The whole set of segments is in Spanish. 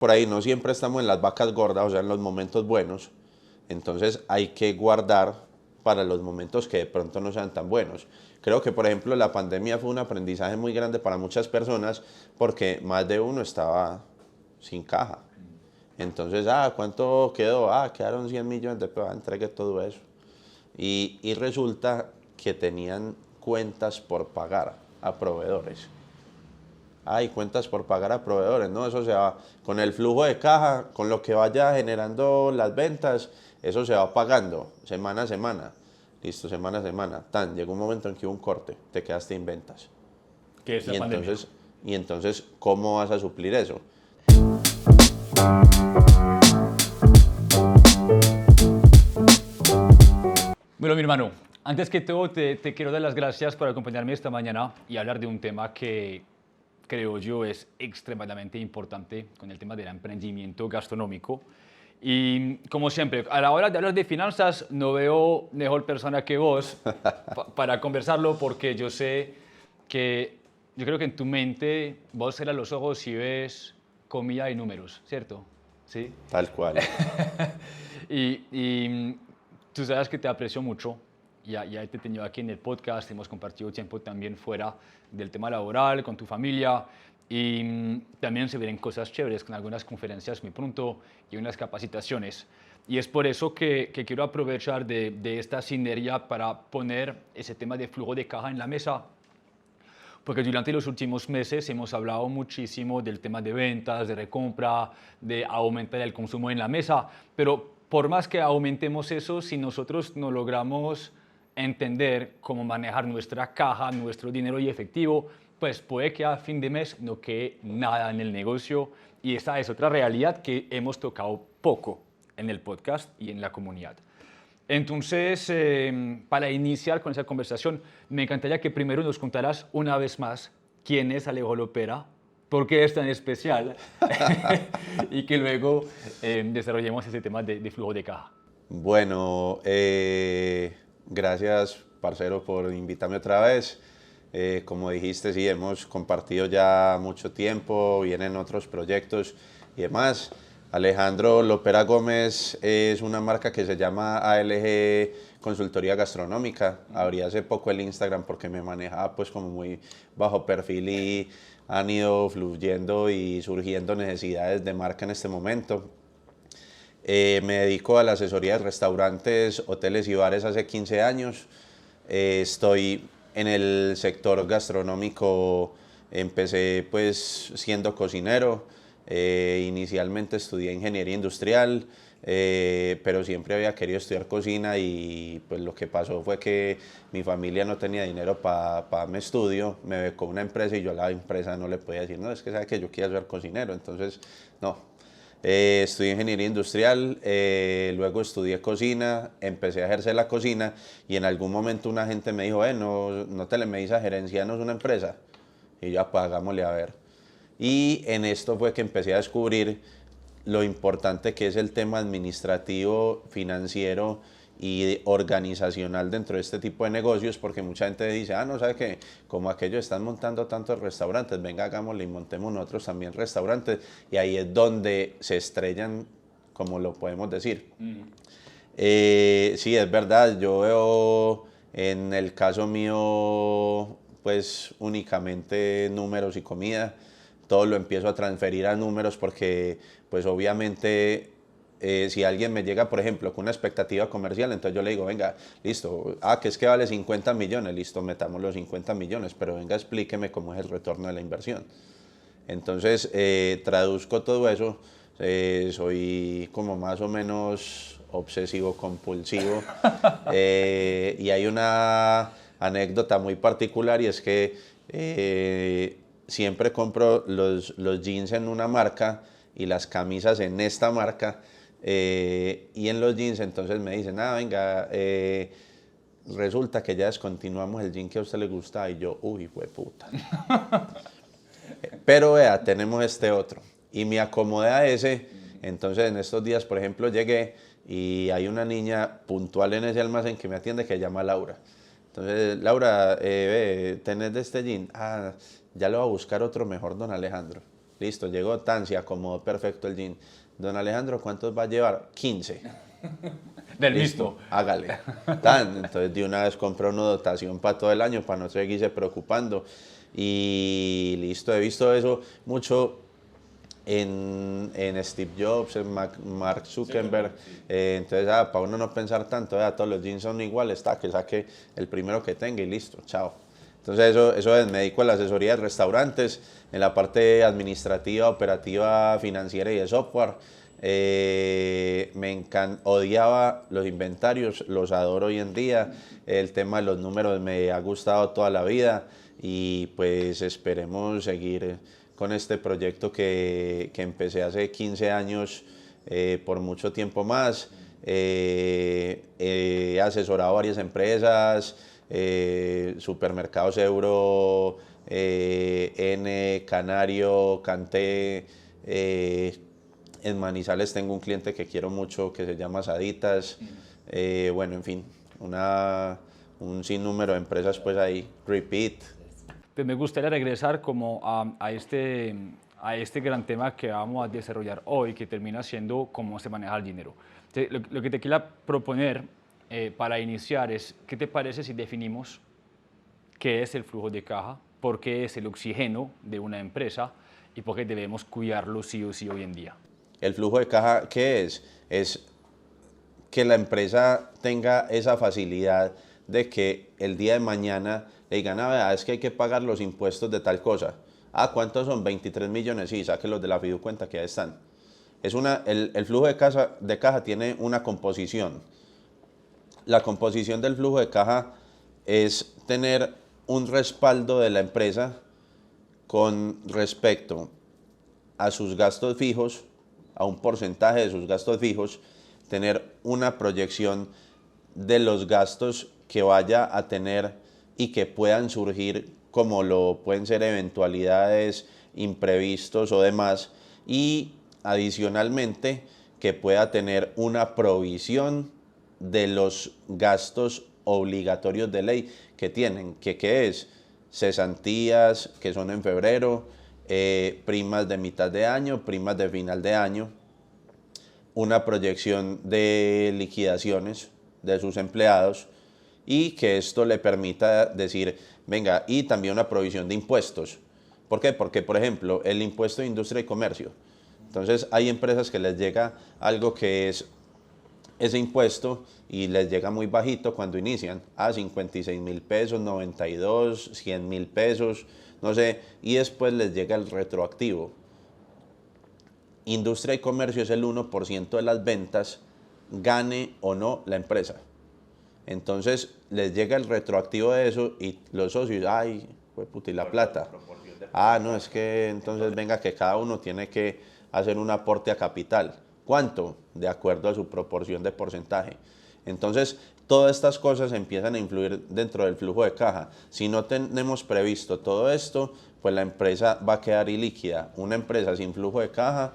por ahí no siempre estamos en las vacas gordas, o sea, en los momentos buenos. Entonces hay que guardar para los momentos que de pronto no sean tan buenos. Creo que, por ejemplo, la pandemia fue un aprendizaje muy grande para muchas personas porque más de uno estaba sin caja. Entonces, ¿cuánto quedó? Quedaron 100 millones de pesos, entregué todo eso. Y resulta que tenían cuentas por pagar a proveedores. Cuentas por pagar a proveedores, ¿no? Eso se va con el flujo de caja, con lo que vaya generando las ventas, eso se va pagando semana a semana. Listo, semana a semana. Llegó un momento en que hubo un corte, te quedaste sin ventas. ¿Qué es la pandemia? Y entonces, ¿cómo vas a suplir eso? Bueno, mi hermano, antes que todo te quiero dar las gracias por acompañarme esta mañana y hablar de un tema que creo yo es extremadamente importante con el tema del emprendimiento gastronómico. Y como siempre, a la hora de hablar de finanzas no veo mejor persona que vos para conversarlo porque yo sé que yo creo que en tu mente vos cierras los ojos y ves comida y números, ¿cierto? Sí. Tal cual. Y tú sabes que te aprecio mucho. Ya te he tenido aquí en el podcast, hemos compartido tiempo también fuera del tema laboral, con tu familia. Y también se vienen cosas chéveres con algunas conferencias muy pronto y unas capacitaciones. Y es por eso que quiero aprovechar de esta sinergia para poner ese tema de flujo de caja en la mesa. Porque durante los últimos meses hemos hablado muchísimo del tema de ventas, de recompra, de aumentar el consumo en la mesa, pero por más que aumentemos eso, si nosotros no logramos entender cómo manejar nuestra caja, nuestro dinero y efectivo, pues puede que a fin de mes no quede nada en el negocio y esa es otra realidad que hemos tocado poco en el podcast y en la comunidad. Entonces, para iniciar con esa conversación, me encantaría que primero nos contaras una vez más quién es Alejo Lopera, por qué es tan especial y que luego desarrollemos ese tema de flujo de caja. Bueno, gracias, parcero, por invitarme otra vez. Como dijiste, sí, hemos compartido ya mucho tiempo, vienen otros proyectos y demás. Alejandro Lopera Gómez es una marca que se llama ALG Consultoría Gastronómica. Abrí hace poco el Instagram porque me manejaba pues como muy bajo perfil y han ido fluyendo y surgiendo necesidades de marca en este momento. Me dedico a la asesoría de restaurantes, hoteles y bares hace 15 años. Estoy en el sector gastronómico, empecé pues siendo cocinero. Inicialmente estudié ingeniería industrial, pero siempre había querido estudiar cocina y pues lo que pasó fue que mi familia no tenía dinero para darme estudio, me becó una empresa y yo a la empresa no le podía decir, no, es que sabe que yo quiero ser cocinero, entonces no. Estudié ingeniería industrial, luego estudié cocina, empecé a ejercer la cocina y en algún momento una gente me dijo, no te le medís a gerencia, no es una empresa. Y yo, pues hagámosle a ver. Y en esto fue que empecé a descubrir lo importante que es el tema administrativo, financiero y organizacional dentro de este tipo de negocios, porque mucha gente dice, no, ¿sabe qué? Como aquellos están montando tantos restaurantes, venga, hagámosle y montemos nosotros también restaurantes, y ahí es donde se estrellan, como lo podemos decir. Sí, es verdad, yo veo en el caso mío, pues únicamente números y comida, todo lo empiezo a transferir a números porque pues obviamente si alguien me llega, por ejemplo, con una expectativa comercial, entonces yo le digo, venga, listo, que es que vale 50 millones, listo, metamos los 50 millones, pero venga, explíqueme cómo es el retorno de la inversión. Entonces traduzco todo eso, soy como más o menos obsesivo compulsivo y hay una anécdota muy particular y es que siempre compro los jeans en una marca y las camisas en esta marca y en los jeans entonces me dicen, venga, resulta que ya descontinuamos el jean que a usted le gusta y yo, uy, puta. Pero vea, tenemos este otro y me acomodé a ese, entonces en estos días, por ejemplo, llegué y hay una niña puntual en ese almacén que me atiende que se llama Laura. Entonces, Laura, tenés de este jean, ya lo va a buscar otro mejor, don Alejandro. listo, llegó tan, se acomodó perfecto el jean. Don Alejandro, ¿cuántos va a llevar? 15. Del Listo, mismo. hágale. Tan, entonces de una vez compré una dotación para todo el año, para no seguirse preocupando. Y listo, he visto eso mucho en Steve Jobs, en Mark Zuckerberg. Entonces, para uno no pensar tanto, todos los jeans son iguales, que saque el primero que tenga y listo, chao. Entonces eso es, me dedico a la asesoría de restaurantes, en la parte administrativa, operativa, financiera y de software. Odiaba los inventarios, los adoro hoy en día. El tema de los números me ha gustado toda la vida y pues esperemos seguir con este proyecto que empecé hace 15 años por mucho tiempo más. He asesorado varias empresas, Supermercados Euro, N, Canario, Canté. En Manizales tengo un cliente que quiero mucho que se llama Saditas. Bueno, en fin, un sinnúmero de empresas pues ahí, Repeat. Pues me gustaría regresar como a este gran tema que vamos a desarrollar hoy, que termina siendo cómo se maneja el dinero. Entonces, lo que te quería proponer para iniciar es, ¿qué te parece si definimos qué es el flujo de caja, por qué es el oxígeno de una empresa y por qué debemos cuidarlo sí o sí hoy en día? El flujo de caja, ¿qué es? Es que la empresa tenga esa facilidad de que el día de mañana le digan, es que hay que pagar los impuestos de tal cosa. ¿Cuántos son? 23 millones, sí, sáquenlos de la fiducuenta que ahí están. El flujo de caja tiene una composición. La composición del flujo de caja es tener un respaldo de la empresa con respecto a sus gastos fijos, a un porcentaje de sus gastos fijos, tener una proyección de los gastos que vaya a tener y que puedan surgir, como lo pueden ser eventualidades, imprevistos o demás, y adicionalmente que pueda tener una provisión de los gastos obligatorios de ley que tienen, que ¿qué es? Cesantías que son en febrero, primas de mitad de año, primas de final de año, una proyección de liquidaciones de sus empleados y que esto le permita decir, venga, y también una provisión de impuestos. ¿Por qué? Porque, por ejemplo, el impuesto de industria y comercio. Entonces, hay empresas que les llega algo que es ese impuesto y les llega muy bajito cuando inician, 56.000 pesos, 92, 100.000 pesos, no sé, y después les llega el retroactivo. Industria y comercio es el 1% de las ventas, gane o no la empresa. Entonces les llega el retroactivo de eso y los socios, pues puta, y la plata. No, es que entonces venga que cada uno tiene que hacer un aporte a capital. ¿Cuánto? De acuerdo a su proporción de porcentaje. Entonces, todas estas cosas empiezan a influir dentro del flujo de caja. Si no tenemos previsto todo esto, pues la empresa va a quedar ilíquida. Una empresa sin flujo de caja,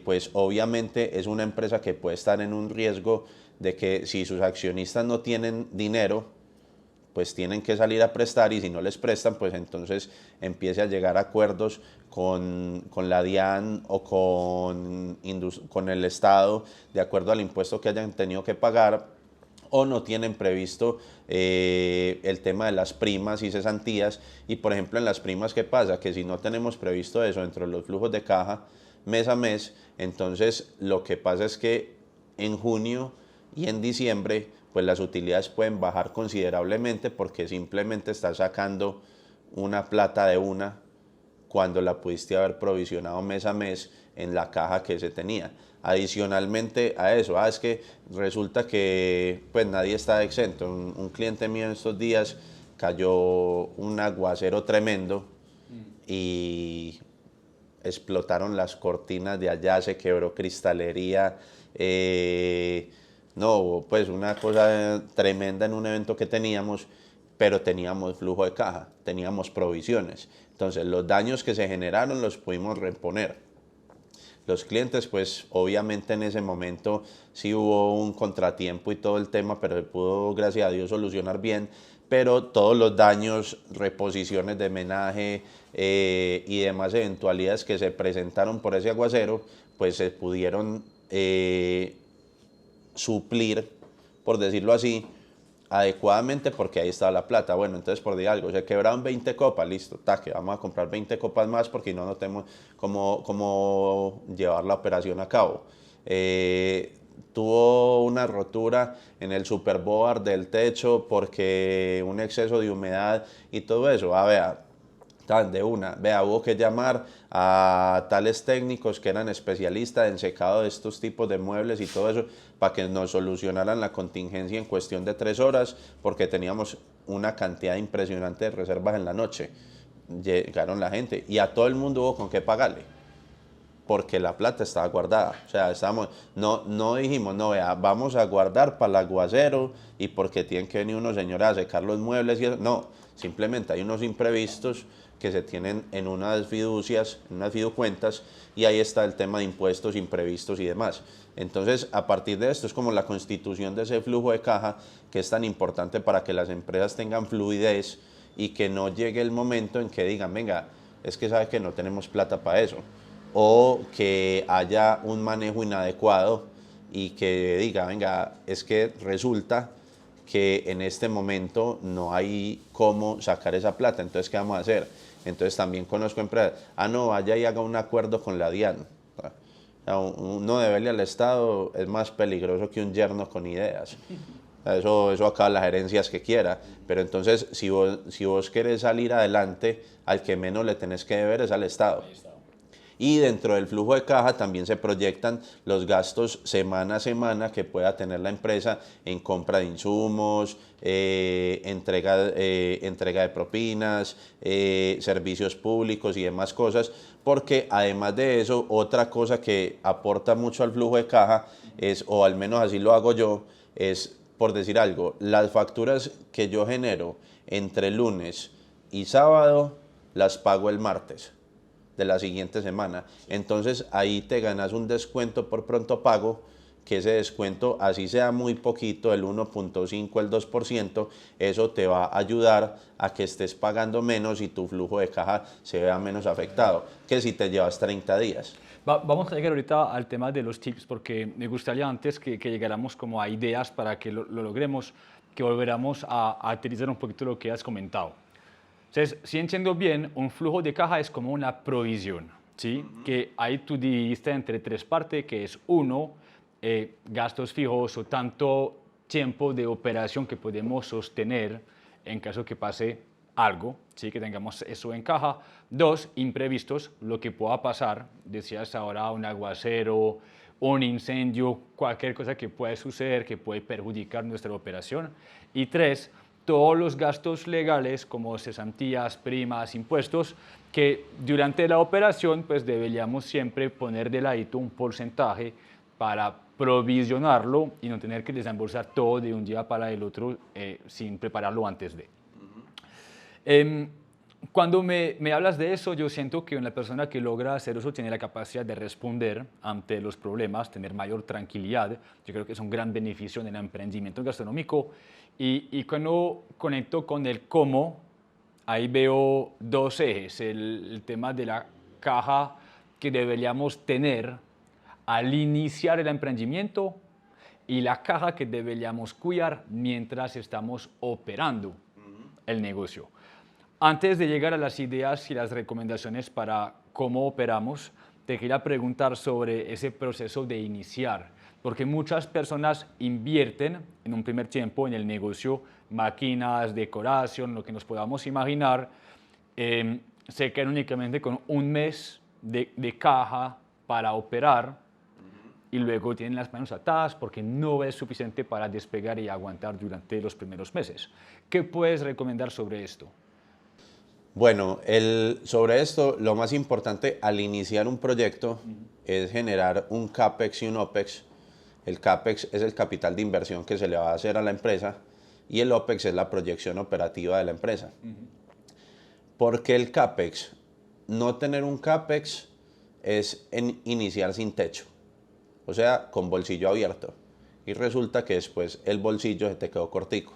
pues obviamente es una empresa que puede estar en un riesgo de que si sus accionistas no tienen dinero, pues tienen que salir a prestar y si no les prestan, pues entonces empiece a llegar a acuerdos con la DIAN o con el Estado de acuerdo al impuesto que hayan tenido que pagar o no tienen previsto el tema de las primas y cesantías. Y por ejemplo en las primas, ¿qué pasa? Que si no tenemos previsto eso dentro de los flujos de caja mes a mes, entonces lo que pasa es que en junio y en diciembre pues las utilidades pueden bajar considerablemente porque simplemente estás sacando una plata de una cuando la pudiste haber provisionado mes a mes en la caja que se tenía. Adicionalmente a eso, es que resulta que pues nadie está exento. Un cliente mío en estos días cayó un aguacero tremendo y explotaron las cortinas de allá, se quebró cristalería, no, pues una cosa tremenda en un evento que teníamos, pero teníamos flujo de caja, teníamos provisiones. Entonces los daños que se generaron los pudimos reponer. Los clientes, pues obviamente en ese momento sí hubo un contratiempo y todo el tema, pero se pudo, gracias a Dios, solucionar bien. pero todos los daños, reposiciones de menaje y demás eventualidades que se presentaron por ese aguacero, pues se pudieron suplir, por decirlo así, adecuadamente, porque ahí estaba la plata. Bueno, entonces por decir algo, se quebraron 20 copas, listo, taque, vamos a comprar 20 copas más porque no tenemos cómo llevar la operación a cabo. Tuvo una rotura en el superboard del techo porque un exceso de humedad y todo eso. Vea, de una, vea, hubo que llamar a tales técnicos que eran especialistas en secado de estos tipos de muebles y todo eso para que nos solucionaran la contingencia en cuestión de 3 horas porque teníamos una cantidad impresionante de reservas en la noche. Llegaron la gente y a todo el mundo hubo con qué pagarle porque la plata estaba guardada. O sea, no dijimos, no, vea, vamos a guardar para el aguacero y porque tienen que venir unos señores a secar los muebles y eso. No, simplemente hay unos imprevistos que se tienen en unas fiducias, en unas fiducuentas, y ahí está el tema de impuestos imprevistos y demás. Entonces, a partir de esto es como la constitución de ese flujo de caja que es tan importante para que las empresas tengan fluidez y que no llegue el momento en que digan, venga, es que sabe que no tenemos plata para eso, o que haya un manejo inadecuado y que diga, venga, es que resulta que en este momento no hay cómo sacar esa plata, entonces, ¿qué vamos a hacer? Entonces también conozco empresas, no, vaya y haga un acuerdo con la DIAN. Uno deberle al Estado es más peligroso que un yerno con ideas. Eso acaba las gerencias que quiera, pero entonces si vos querés salir adelante, al que menos le tenés que deber es al Estado. Y dentro del flujo de caja también se proyectan los gastos semana a semana que pueda tener la empresa en compra de insumos, entrega de propinas, servicios públicos y demás cosas, porque además de eso, otra cosa que aporta mucho al flujo de caja es, o al menos así lo hago yo, es, por decir algo, las facturas que yo genero entre lunes y sábado las pago el martes de la siguiente semana. Entonces ahí te ganas un descuento por pronto pago, que ese descuento, así sea muy poquito, el 1.5, el 2%, eso te va a ayudar a que estés pagando menos y tu flujo de caja se vea menos afectado que si te llevas 30 días. Vamos a llegar ahorita al tema de los tips, porque me gustaría antes que llegáramos como a ideas para que lo logremos, que volviéramos a aterrizar un poquito lo que has comentado. Entonces, si entiendo bien, un flujo de caja es como una provisión, ¿sí? Que ahí tú dividiste entre 3 partes, que es uno, gastos fijos o tanto tiempo de operación que podemos sostener en caso que pase algo, ¿sí? Que tengamos eso en caja. 2, imprevistos, lo que pueda pasar, decías ahora un aguacero, un incendio, cualquier cosa que puede suceder, que puede perjudicar nuestra operación. Y 3, todos los gastos legales como cesantías, primas, impuestos, que durante la operación pues deberíamos siempre poner de ladito un porcentaje para provisionarlo y no tener que desembolsar todo de un día para el otro sin prepararlo antes de. Cuando me hablas de eso, yo siento que una persona que logra hacer eso tiene la capacidad de responder ante los problemas, tener mayor tranquilidad. Yo creo que es un gran beneficio en el emprendimiento gastronómico. Y cuando conecto con el cómo, ahí veo 2 ejes. El tema de la caja que deberíamos tener al iniciar el emprendimiento y la caja que deberíamos cuidar mientras estamos operando el negocio. Antes de llegar a las ideas y las recomendaciones para cómo operamos, te quería preguntar sobre ese proceso de iniciar, porque muchas personas invierten en un primer tiempo en el negocio, máquinas, decoración, lo que nos podamos imaginar, se quedan únicamente con un mes de caja para operar y luego tienen las manos atadas porque no es suficiente para despegar y aguantar durante los primeros meses. ¿Qué puedes recomendar sobre esto? Bueno, sobre esto, lo más importante al iniciar un proyecto es generar un CAPEX y un OPEX. El CAPEX es el capital de inversión que se le va a hacer a la empresa y el OPEX es la proyección operativa de la empresa. ¿Por qué el CAPEX? No tener un CAPEX es iniciar sin techo, o sea, con bolsillo abierto. Y resulta que después el bolsillo se te quedó cortico.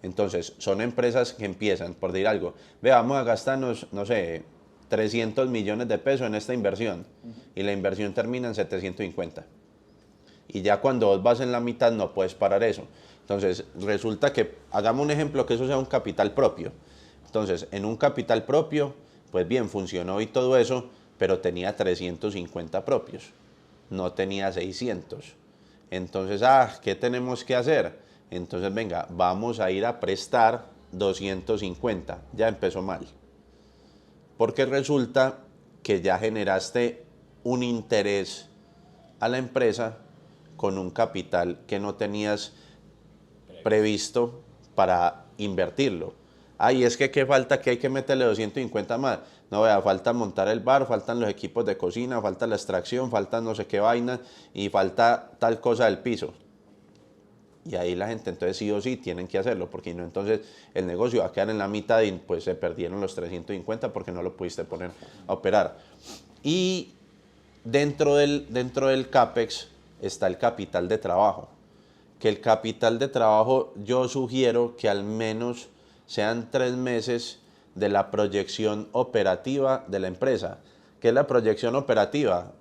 Entonces, son empresas que empiezan, por decir algo, ve, vamos a gastarnos, no sé, 300 millones de pesos en esta inversión, y la inversión termina en 750. Y ya cuando vos vas en la mitad no puedes parar eso. Entonces, resulta que, hagamos un ejemplo, que eso sea un capital propio. Entonces, en un capital propio, pues bien, funcionó y todo eso, pero tenía 350 propios, no tenía 600. Entonces, ¿qué tenemos que hacer? Entonces, venga, vamos a ir a prestar 250. Ya empezó mal. Porque resulta que ya generaste un interés a la empresa con un capital que no tenías previsto para invertirlo. Ay, es que qué falta, que hay que meterle 250 más. No, vea, falta montar el bar, faltan los equipos de cocina, falta la extracción, falta no sé qué vaina y falta tal cosa del piso. Y ahí la gente entonces sí o sí tienen que hacerlo, porque no, entonces el negocio va a quedar en la mitad y pues se perdieron los 350 porque no lo pudiste poner a operar. Y dentro del CAPEX está el capital de trabajo, que el capital de trabajo yo sugiero que al menos sean 3 meses de la proyección operativa de la empresa. ¿Qué es la proyección operativa?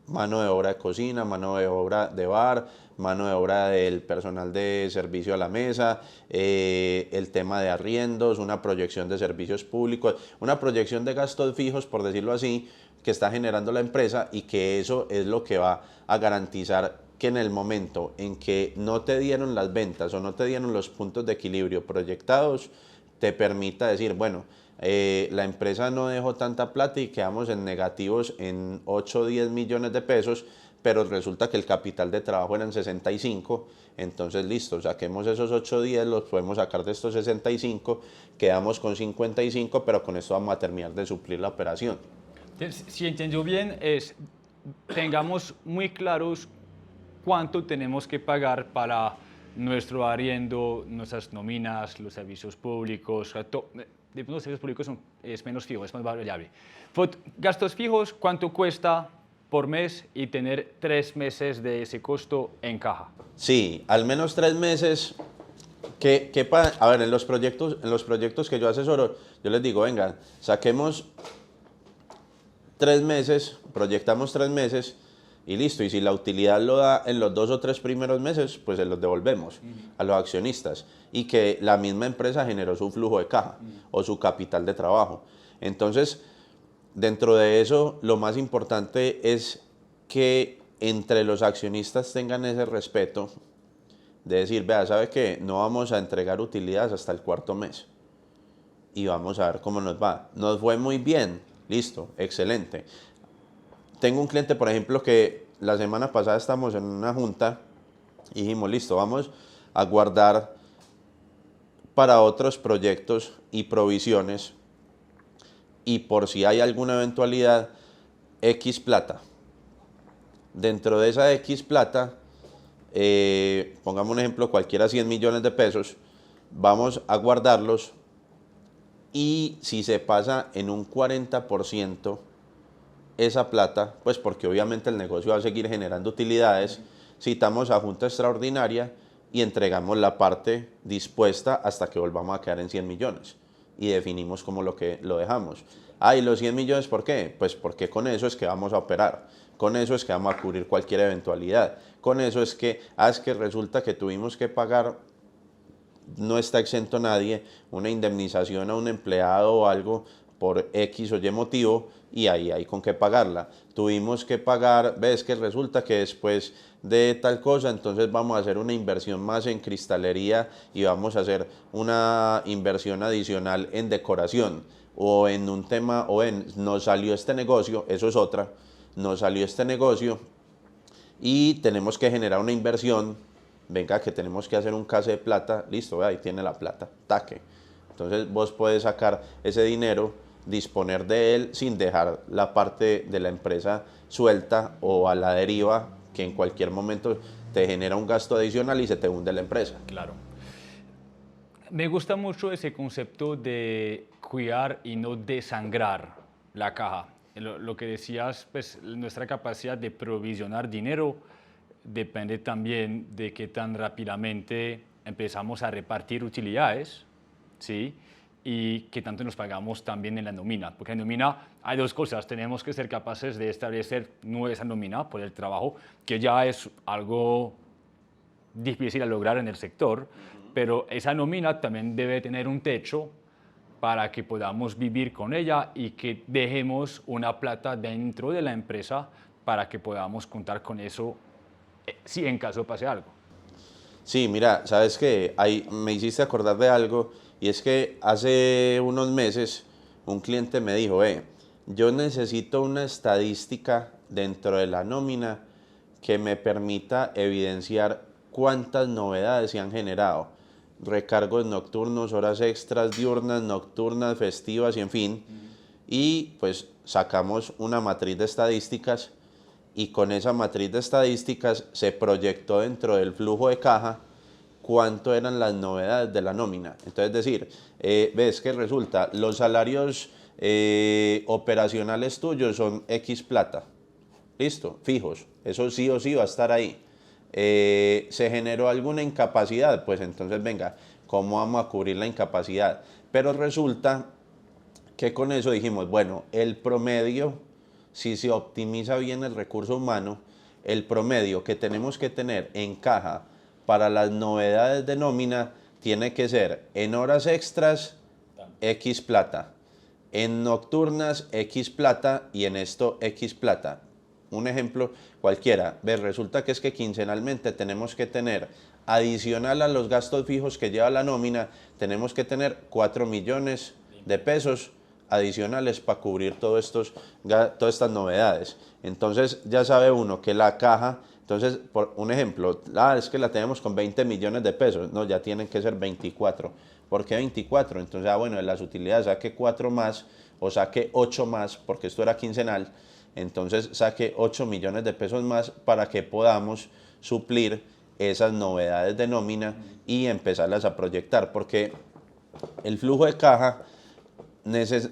Mano de obra de cocina, mano de obra de bar, mano de obra del personal de servicio a la mesa, el tema de arriendos, una proyección de servicios públicos, una proyección de gastos fijos, por decirlo así, que está generando la empresa, y que eso es lo que va a garantizar que en el momento en que no te dieron las ventas o no te dieron los puntos de equilibrio proyectados, te permita decir, bueno, la empresa no dejó tanta plata y quedamos en negativos en 8 o 10 millones de pesos, pero resulta que el capital de trabajo eran 65, entonces listo, saquemos esos 8 o 10, los podemos sacar de estos 65, quedamos con 55, pero con esto vamos a terminar de suplir la operación. Si entiendo bien, tengamos muy claros cuánto tenemos que pagar para nuestro arriendo, nuestras nóminas, los servicios públicos. Los servicios públicos es menos fijo, es más variable. Gastos fijos, cuánto cuesta por mes y tener 3 meses de ese costo en caja. Sí, al menos 3 meses. A ver, en los proyectos que yo asesoro, yo les digo, venga, saquemos 3 meses, proyectamos 3 meses y listo. Y si la utilidad lo da en los 2 o 3 primeros meses, pues se los devolvemos a los accionistas. Y que la misma empresa generó su flujo de caja o su capital de trabajo. Entonces, dentro de eso, lo más importante es que entre los accionistas tengan ese respeto de decir, vea, ¿sabe qué? No vamos a entregar utilidades hasta el 4.er mes y vamos a ver cómo nos va. Nos fue muy bien, listo, excelente. Tengo un cliente, por ejemplo, que la semana pasada estamos en una junta y dijimos, listo, vamos a guardar para otros proyectos y provisiones, y por si hay alguna eventualidad, X plata. Dentro de esa X plata, pongamos un ejemplo, cualquiera 100 millones de pesos, vamos a guardarlos, y si se pasa en un 40% esa plata, pues porque obviamente el negocio va a seguir generando utilidades, citamos a junta extraordinaria y entregamos la parte dispuesta hasta que volvamos a quedar en 100 millones y definimos como lo dejamos. ¿Y los 100 millones por qué? Pues porque con eso es que vamos a operar, con eso es que vamos a cubrir cualquier eventualidad, con eso es que resulta que tuvimos que pagar, no está exento nadie, una indemnización a un empleado o algo por X o Y motivo, y ahí hay con qué pagarla. Tuvimos que pagar, ves que resulta que después de tal cosa, entonces vamos a hacer una inversión más en cristalería y vamos a hacer una inversión adicional en decoración o en un tema, nos salió este negocio, eso es otra, nos salió este negocio y tenemos que generar una inversión. Venga, que tenemos que hacer un case de plata, listo, ahí tiene la plata, taque. Entonces vos puedes sacar ese dinero, disponer de él sin dejar la parte de la empresa suelta o a la deriva, que en cualquier momento te genera un gasto adicional y se te hunde la empresa. Claro. Me gusta mucho ese concepto de cuidar y no desangrar la caja. Lo que decías, pues nuestra capacidad de provisionar dinero depende también de qué tan rápidamente empezamos a repartir utilidades, ¿sí? Y qué tanto nos pagamos también en la nómina. Porque en la nómina hay dos cosas. Tenemos que ser capaces de establecer esa nómina por el trabajo, que ya es algo difícil a lograr en el sector, pero esa nómina también debe tener un techo para que podamos vivir con ella y que dejemos una plata dentro de la empresa para que podamos contar con eso si en caso pase algo. Sí, mira, sabes que me hiciste acordar de algo y es que hace unos meses un cliente me dijo, yo necesito una estadística dentro de la nómina que me permita evidenciar cuántas novedades se han generado. Recargos nocturnos, horas extras, diurnas, nocturnas, festivas y en fin. Y pues sacamos una matriz de estadísticas y con esa matriz de estadísticas se proyectó dentro del flujo de caja cuánto eran las novedades de la nómina. Entonces, es decir, ves que resulta, los salarios operacionales tuyos son X plata, listo, fijos, eso sí o sí va a estar ahí. Se generó alguna incapacidad, pues entonces venga, ¿cómo vamos a cubrir la incapacidad? Pero resulta que con eso dijimos, bueno, el promedio, si se optimiza bien el recurso humano, el promedio que tenemos que tener en caja para las novedades de nómina tiene que ser en horas extras X plata, en nocturnas X plata y en esto X plata. Un ejemplo cualquiera, resulta que es que quincenalmente tenemos que tener, adicional a los gastos fijos que lleva la nómina, tenemos que tener 4 millones de pesos adicionales para cubrir todas estas novedades. Entonces ya sabe uno que la caja, entonces por un ejemplo, es que la tenemos con 20 millones de pesos, no, ya tienen que ser 24. ¿Por qué 24? Entonces, bueno, de las utilidades saque 4 más o saque 8 más, porque esto era quincenal, entonces saque 8 millones de pesos más para que podamos suplir esas novedades de nómina y empezarlas a proyectar, porque el flujo de caja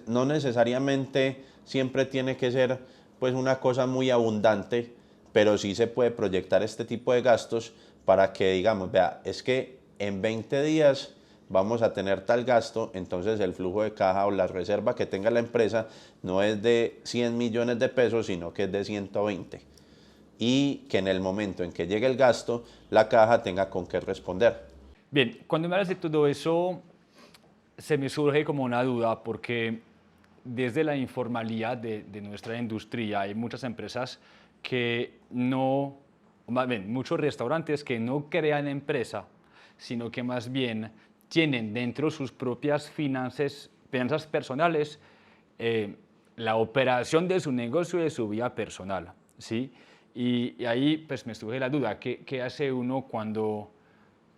no necesariamente siempre tiene que ser pues una cosa muy abundante, pero sí se puede proyectar este tipo de gastos para que digamos, vea, es que en 20 días vamos a tener tal gasto, entonces el flujo de caja o la reserva que tenga la empresa no es de 100 millones de pesos, sino que es de 120. Y que en el momento en que llegue el gasto, la caja tenga con qué responder. Bien, cuando me hablas de todo eso, se me surge como una duda, porque desde la informalidad de nuestra industria hay muchas empresas que no, más bien, muchos restaurantes que no crean empresa, sino que más bien tienen dentro sus propias finanzas personales, la operación de su negocio y de su vida personal, ¿sí? Y ahí pues me surge la duda, ¿qué hace uno cuando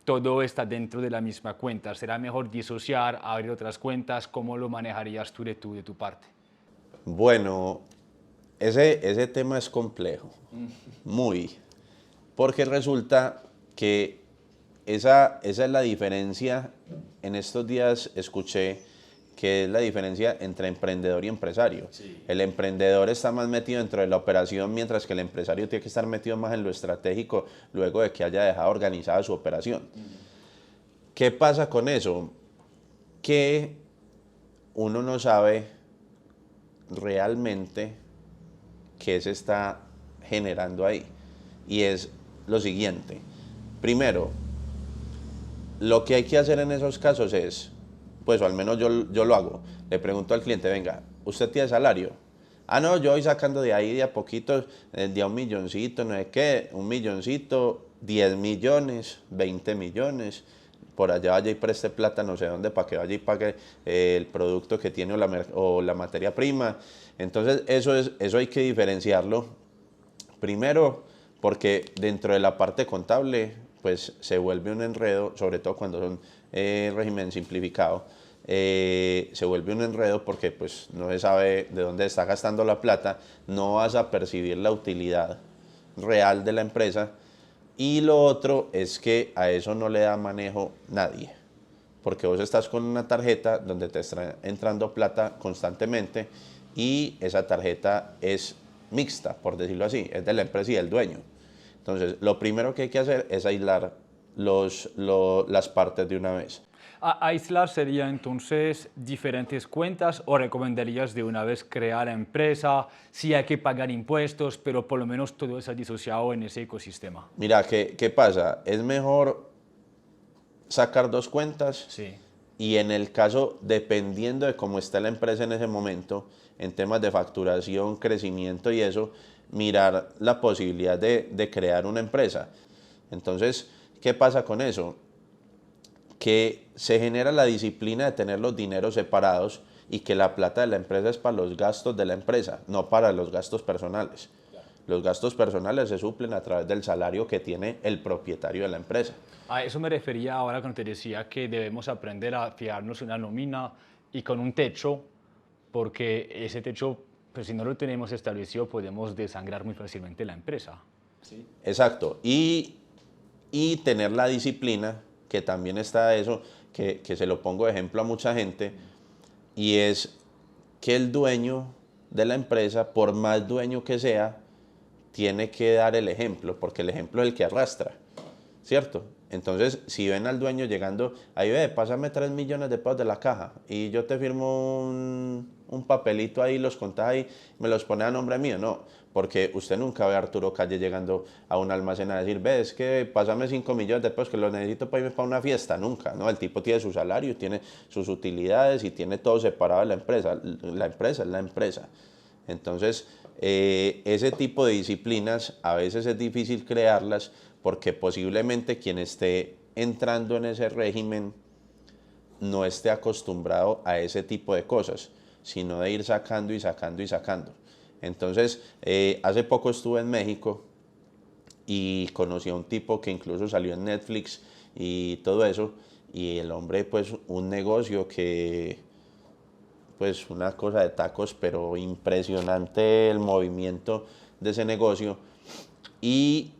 todo está dentro de la misma cuenta? ¿Será mejor disociar, abrir otras cuentas? ¿Cómo lo manejarías tú de tu parte? Bueno, ese tema es complejo, muy, porque resulta que esa es la diferencia. En estos días escuché que es la diferencia entre emprendedor y empresario. Sí. El emprendedor está más metido dentro de la operación, mientras que el empresario tiene que estar metido más en lo estratégico luego de que haya dejado organizada su operación. ¿Qué pasa con eso? Que uno no sabe realmente qué se está generando ahí. Y es lo siguiente. Primero, lo que hay que hacer en esos casos es, pues o al menos yo lo hago, le pregunto al cliente, venga, ¿usted tiene salario? Ah, no, yo voy sacando de ahí de a poquito, de a un milloncito, no sé qué, 1 milloncito, 10 millones, 20 millones, por allá vaya y preste plata no sé dónde para que vaya y pague el producto que tiene o la materia prima. Entonces eso hay que diferenciarlo. Primero, porque dentro de la parte contable pues se vuelve un enredo, sobre todo cuando son régimen simplificado, se vuelve un enredo porque pues no se sabe de dónde está gastando la plata, no vas a percibir la utilidad real de la empresa. Y lo otro es que a eso no le da manejo nadie, porque vos estás con una tarjeta donde te está entrando plata constantemente y esa tarjeta es mixta, por decirlo así, es de la empresa y del dueño. Entonces, lo primero que hay que hacer es aislar las partes de una vez. Aislar sería entonces diferentes cuentas o recomendarías de una vez crear empresa, sí hay que pagar impuestos, pero por lo menos todo está disociado en ese ecosistema. Mira, ¿qué pasa? Es mejor sacar dos cuentas Sí. y en el caso, dependiendo de cómo está la empresa en ese momento, en temas de facturación, crecimiento y eso, mirar la posibilidad de crear una empresa. Entonces, ¿qué pasa con eso? Que se genera la disciplina de tener los dineros separados y que la plata de la empresa es para los gastos de la empresa, no para los gastos personales. Los gastos personales se suplen a través del salario que tiene el propietario de la empresa. A eso me refería ahora cuando te decía que debemos aprender a fijarnos en una nómina y con un techo, porque ese techo, pues si no lo tenemos establecido, podemos desangrar muy fácilmente la empresa. Sí. Exacto. Y tener la disciplina, que también está eso, que se lo pongo de ejemplo a mucha gente, y es que el dueño de la empresa, por más dueño que sea, tiene que dar el ejemplo, porque el ejemplo es el que arrastra, ¿cierto? Entonces, si ven al dueño llegando, ahí ve, pásame 3 millones de pesos de la caja y yo te firmo un papelito ahí, los contás ahí, me los pone a nombre mío, no, porque usted nunca ve a Arturo Calle llegando a un almacén a decir, ve, es que pásame 5 millones de pesos que los necesito para irme para una fiesta, nunca, ¿no? El tipo tiene su salario, tiene sus utilidades y tiene todo separado de la empresa es la empresa. Entonces, ese tipo de disciplinas a veces es difícil crearlas porque posiblemente quien esté entrando en ese régimen no esté acostumbrado a ese tipo de cosas, sino de ir sacando y sacando y sacando. Entonces, hace poco estuve en México y conocí a un tipo que incluso salió en Netflix y todo eso, y el hombre pues un negocio que pues una cosa de tacos, pero impresionante el movimiento de ese negocio. Y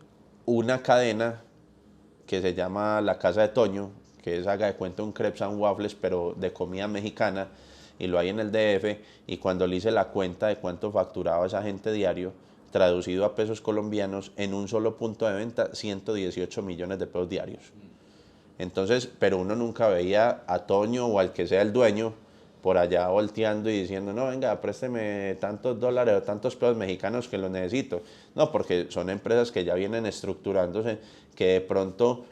una cadena que se llama La Casa de Toño, que es, haga de cuenta, un crepes and waffles, pero de comida mexicana, y lo hay en el DF, y cuando le hice la cuenta de cuánto facturaba esa gente diario, traducido a pesos colombianos, en un solo punto de venta, 118 millones de pesos diarios. Entonces, pero uno nunca veía a Toño o al que sea el dueño por allá volteando y diciendo, no, venga, présteme tantos dólares o tantos pesos mexicanos que los necesito. No, porque son empresas que ya vienen estructurándose, que de pronto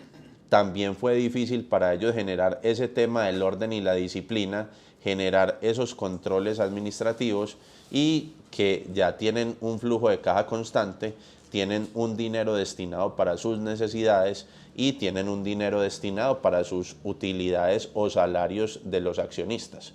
también fue difícil para ellos generar ese tema del orden y la disciplina, generar esos controles administrativos y que ya tienen un flujo de caja constante, tienen un dinero destinado para sus necesidades y tienen un dinero destinado para sus utilidades o salarios de los accionistas.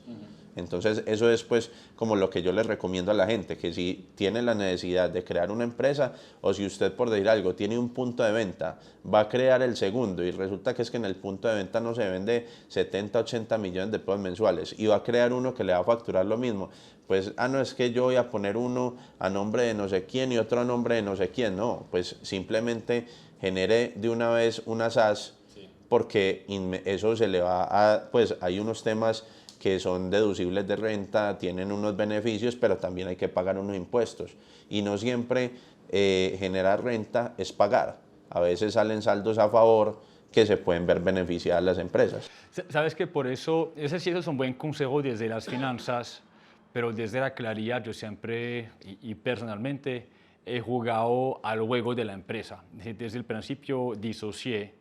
Entonces eso es pues como lo que yo les recomiendo a la gente, que si tiene la necesidad de crear una empresa o si usted por decir algo tiene un punto de venta, va a crear el segundo y resulta que es que en el punto de venta no se vende 70, 80 millones de pesos mensuales y va a crear uno que le va a facturar lo mismo, pues no es que yo voy a poner uno a nombre de no sé quién y otro a nombre de no sé quién, no, pues simplemente genere de una vez una SAS porque eso se le va a, pues hay unos temas que son deducibles de renta, tienen unos beneficios, pero también hay que pagar unos impuestos. Y no siempre generar renta es pagar. A veces salen saldos a favor que se pueden ver beneficiadas las empresas. Sabes que por eso, ese sí es un buen consejo desde las finanzas, pero desde la claridad yo siempre y personalmente he jugado al juego de la empresa. Desde el principio disocié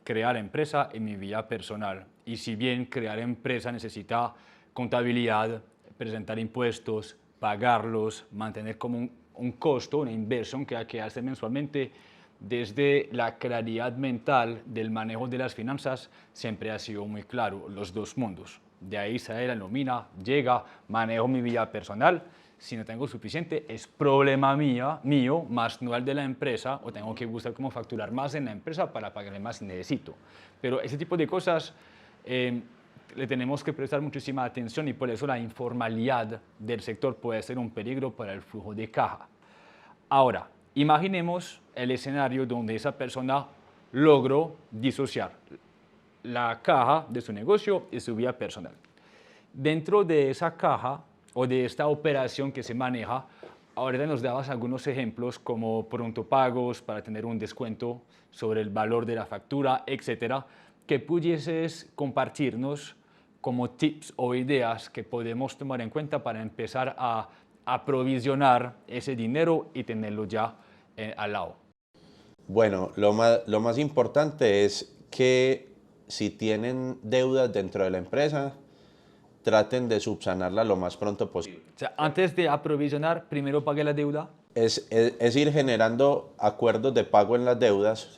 crear empresa en mi vida personal. Y si bien crear empresa necesita contabilidad, presentar impuestos, pagarlos, mantener como un costo, una inversión que hay que hacer mensualmente, desde la claridad mental del manejo de las finanzas siempre ha sido muy claro, los dos mundos. De ahí sale la nómina, llega, manejo mi vida personal. Si no tengo suficiente, es problema mío, más no el de la empresa, o tengo que buscar cómo facturar más en la empresa para pagarle más si necesito. Pero ese tipo de cosas le tenemos que prestar muchísima atención y por eso la informalidad del sector puede ser un peligro para el flujo de caja. Ahora, imaginemos el escenario donde esa persona logró disociar la caja de su negocio y su vida personal. Dentro de esa caja o de esta operación que se maneja, ahorita nos dabas algunos ejemplos como pronto pagos para tener un descuento sobre el valor de la factura, etcétera, que pudieses compartirnos como tips o ideas que podemos tomar en cuenta para empezar a aprovisionar ese dinero y tenerlo ya al lado. Bueno, lo más importante es que si tienen deudas dentro de la empresa, traten de subsanarla lo más pronto posible. O sea, antes de aprovisionar, primero pague la deuda. Es ir generando acuerdos de pago en las deudas,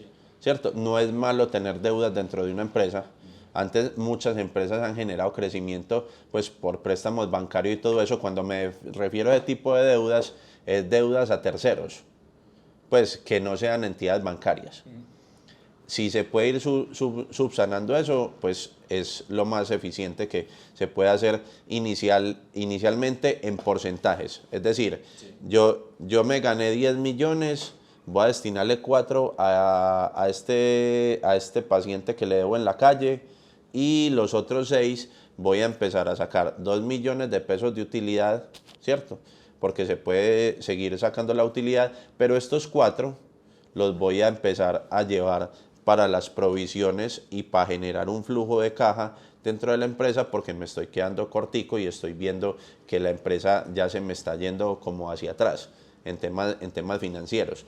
¿cierto? No es malo tener deudas dentro de una empresa. Antes muchas empresas han generado crecimiento pues, por préstamos bancarios y todo eso. Cuando me refiero a ese tipo de deudas, es deudas a terceros, pues que no sean entidades bancarias. Si se puede ir subsanando eso, pues es lo más eficiente que se puede hacer inicialmente en porcentajes. Es decir, yo me gané 10 millones, voy a destinarle 4 a este paciente que le debo en la calle y los otros 6 voy a empezar a sacar 2 millones de pesos de utilidad, ¿cierto? Porque se puede seguir sacando la utilidad, pero estos 4 los voy a empezar a llevar para las provisiones y para generar un flujo de caja dentro de la empresa porque me estoy quedando cortico y estoy viendo que la empresa ya se me está yendo como hacia atrás en temas financieros.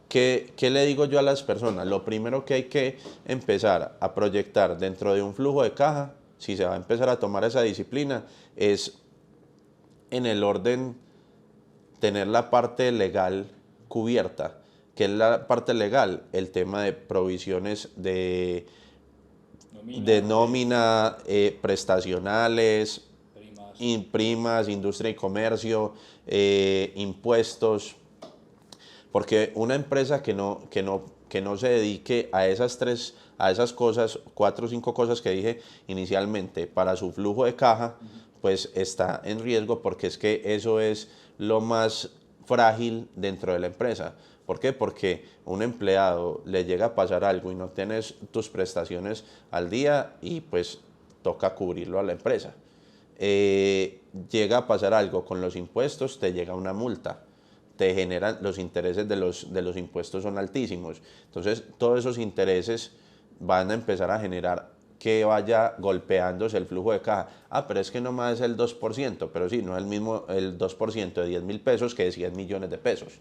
¿Qué le digo yo a las personas? Lo primero que hay que empezar a proyectar dentro de un flujo de caja, si se va a empezar a tomar esa disciplina, es en el orden tener la parte legal cubierta. ¿Qué es la parte legal? El tema de provisiones de nómina, prestacionales, primas, industria y comercio, impuestos. Porque una empresa que no se dedique a esas cosas, 4 o 5 cosas que dije inicialmente para su flujo de caja, pues está en riesgo porque es que eso es lo más frágil dentro de la empresa. ¿Por qué? Porque un empleado le llega a pasar algo y no tienes tus prestaciones al día y pues toca cubrirlo a la empresa. Llega a pasar algo con los impuestos, te llega una multa, te generan los intereses de los impuestos son altísimos. Entonces todos esos intereses van a empezar a generar que vaya golpeándose el flujo de caja. Pero es que nomás es el 2%, pero sí, no es el mismo el 2% de 10 mil pesos que de 100 millones de pesos.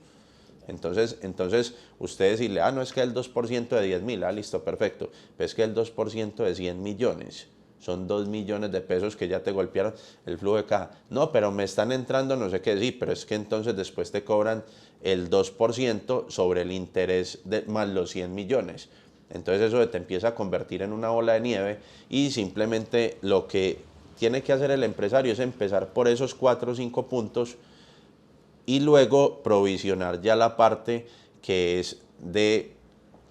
Entonces usted decirle, no es que el 2% de 10 mil, listo, perfecto, pero es que el 2% de 100 millones son 2 millones de pesos que ya te golpearon el flujo de caja. No, pero me están entrando no sé qué, sí, pero es que entonces después te cobran el 2% sobre el interés más los 100 millones. Entonces eso te empieza a convertir en una bola de nieve y simplemente lo que tiene que hacer el empresario es empezar por esos 4 o 5 puntos y luego provisionar ya la parte que es de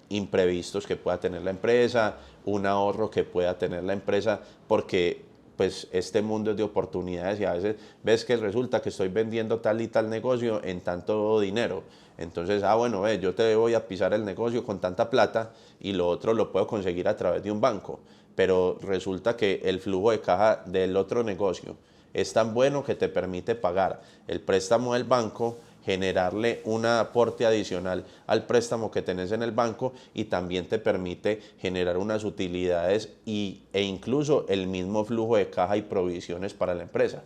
imprevistos que pueda tener la empresa, un ahorro que pueda tener la empresa, porque pues este mundo es de oportunidades y a veces ves que resulta que estoy vendiendo tal y tal negocio en tanto dinero. Entonces, bueno, yo te voy a pisar el negocio con tanta plata y lo otro lo puedo conseguir a través de un banco. Pero resulta que el flujo de caja del otro negocio es tan bueno que te permite pagar el préstamo del banco, generarle un aporte adicional al préstamo que tenés en el banco y también te permite generar unas utilidades e incluso el mismo flujo de caja y provisiones para la empresa.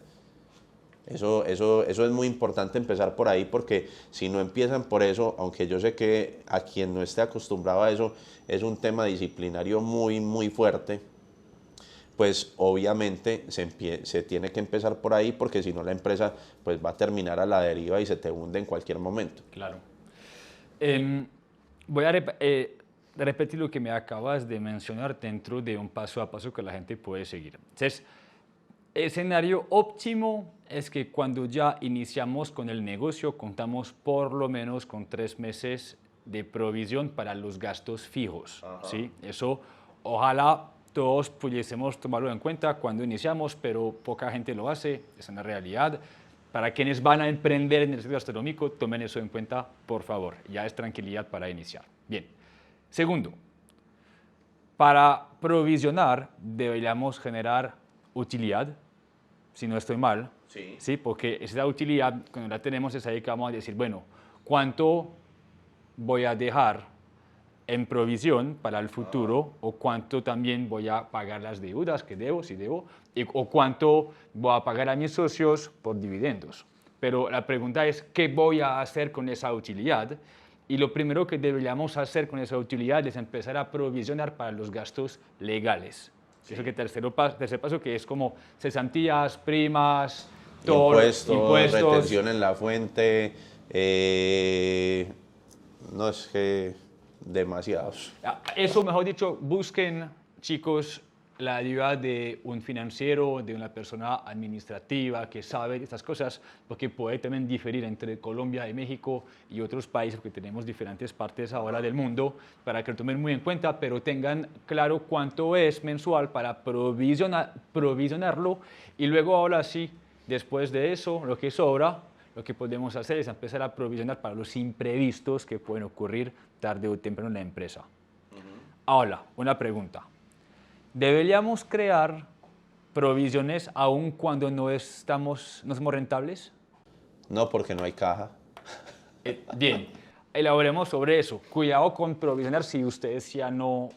Eso es muy importante empezar por ahí porque si no empiezan por eso, aunque yo sé que a quien no esté acostumbrado a eso es un tema disciplinario muy, muy fuerte, pues obviamente se tiene que empezar por ahí porque si no la empresa pues va a terminar a la deriva y se te hunde en cualquier momento. Claro. Voy a repetir lo que me acabas de mencionar dentro de un paso a paso que la gente puede seguir. Entonces, escenario óptimo es que cuando ya iniciamos con el negocio contamos por lo menos con 3 meses de provisión para los gastos fijos. ¿Sí? Eso ojalá todos pudiésemos tomarlo en cuenta cuando iniciamos, pero poca gente lo hace, es una realidad. Para quienes van a emprender en el sector gastronómico, tomen eso en cuenta, por favor. Ya es tranquilidad para iniciar. Bien. Segundo, para provisionar deberíamos generar utilidad, si no estoy mal. Sí. ¿sí? Porque esa utilidad, cuando la tenemos, es ahí que vamos a decir, bueno, ¿cuánto voy a dejar en provisión para el futuro o cuánto también voy a pagar las deudas que debo, si debo, o cuánto voy a pagar a mis socios por dividendos? Pero la pregunta es, ¿qué voy a hacer con esa utilidad? Y lo primero que deberíamos hacer con esa utilidad es empezar a provisionar para los gastos legales. Sí. Eso que tercer paso, que es como cesantías, primas, impuestos, retención en la fuente, no es que demasiados. Eso, mejor dicho, busquen, chicos, la ayuda de un financiero, de una persona administrativa que sabe de estas cosas, porque puede también diferir entre Colombia y México y otros países, porque tenemos diferentes partes ahora del mundo, para que lo tomen muy en cuenta, pero tengan claro cuánto es mensual para provisionarlo, y luego ahora sí, después de eso, lo que sobra, lo que podemos hacer es empezar a provisionar para los imprevistos que pueden ocurrir tarde o temprano en la empresa. Ahora, una pregunta. ¿Deberíamos crear provisiones aun cuando no somos rentables? No, porque no hay caja. Bien, elaboremos sobre eso. Cuidado con provisionar si ustedes ya no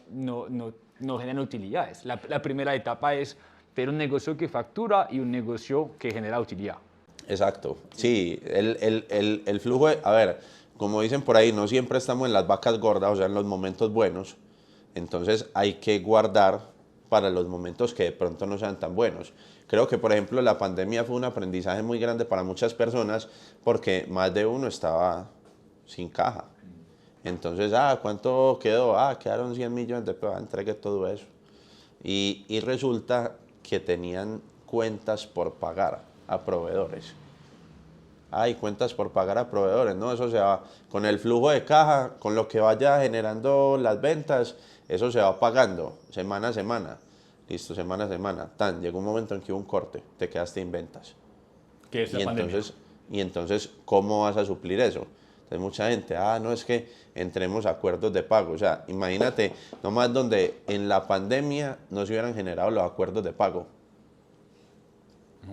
generan utilidades. La primera etapa es tener un negocio que factura y un negocio que genera utilidad. Exacto. Sí, el flujo, a ver, como dicen por ahí, no siempre estamos en las vacas gordas, o sea, en los momentos buenos. Entonces hay que guardar para los momentos que de pronto no sean tan buenos. Creo que, por ejemplo, la pandemia fue un aprendizaje muy grande para muchas personas porque más de uno estaba sin caja. Entonces, ¿cuánto quedó? Quedaron 100 millones de pesos, entregué todo eso. Y resulta que tenían cuentas por pagar a proveedores. Hay cuentas por pagar a proveedores, ¿no? Eso se va con el flujo de caja, con lo que vaya generando las ventas, eso se va pagando semana a semana. Listo, semana a semana. Llegó un momento en que hubo un corte, te quedaste sin ventas. ¿Qué es la pandemia? Y entonces, ¿cómo vas a suplir eso? Entonces, mucha gente, no es que entremos a acuerdos de pago. O sea, imagínate, nomás donde en la pandemia no se hubieran generado los acuerdos de pago.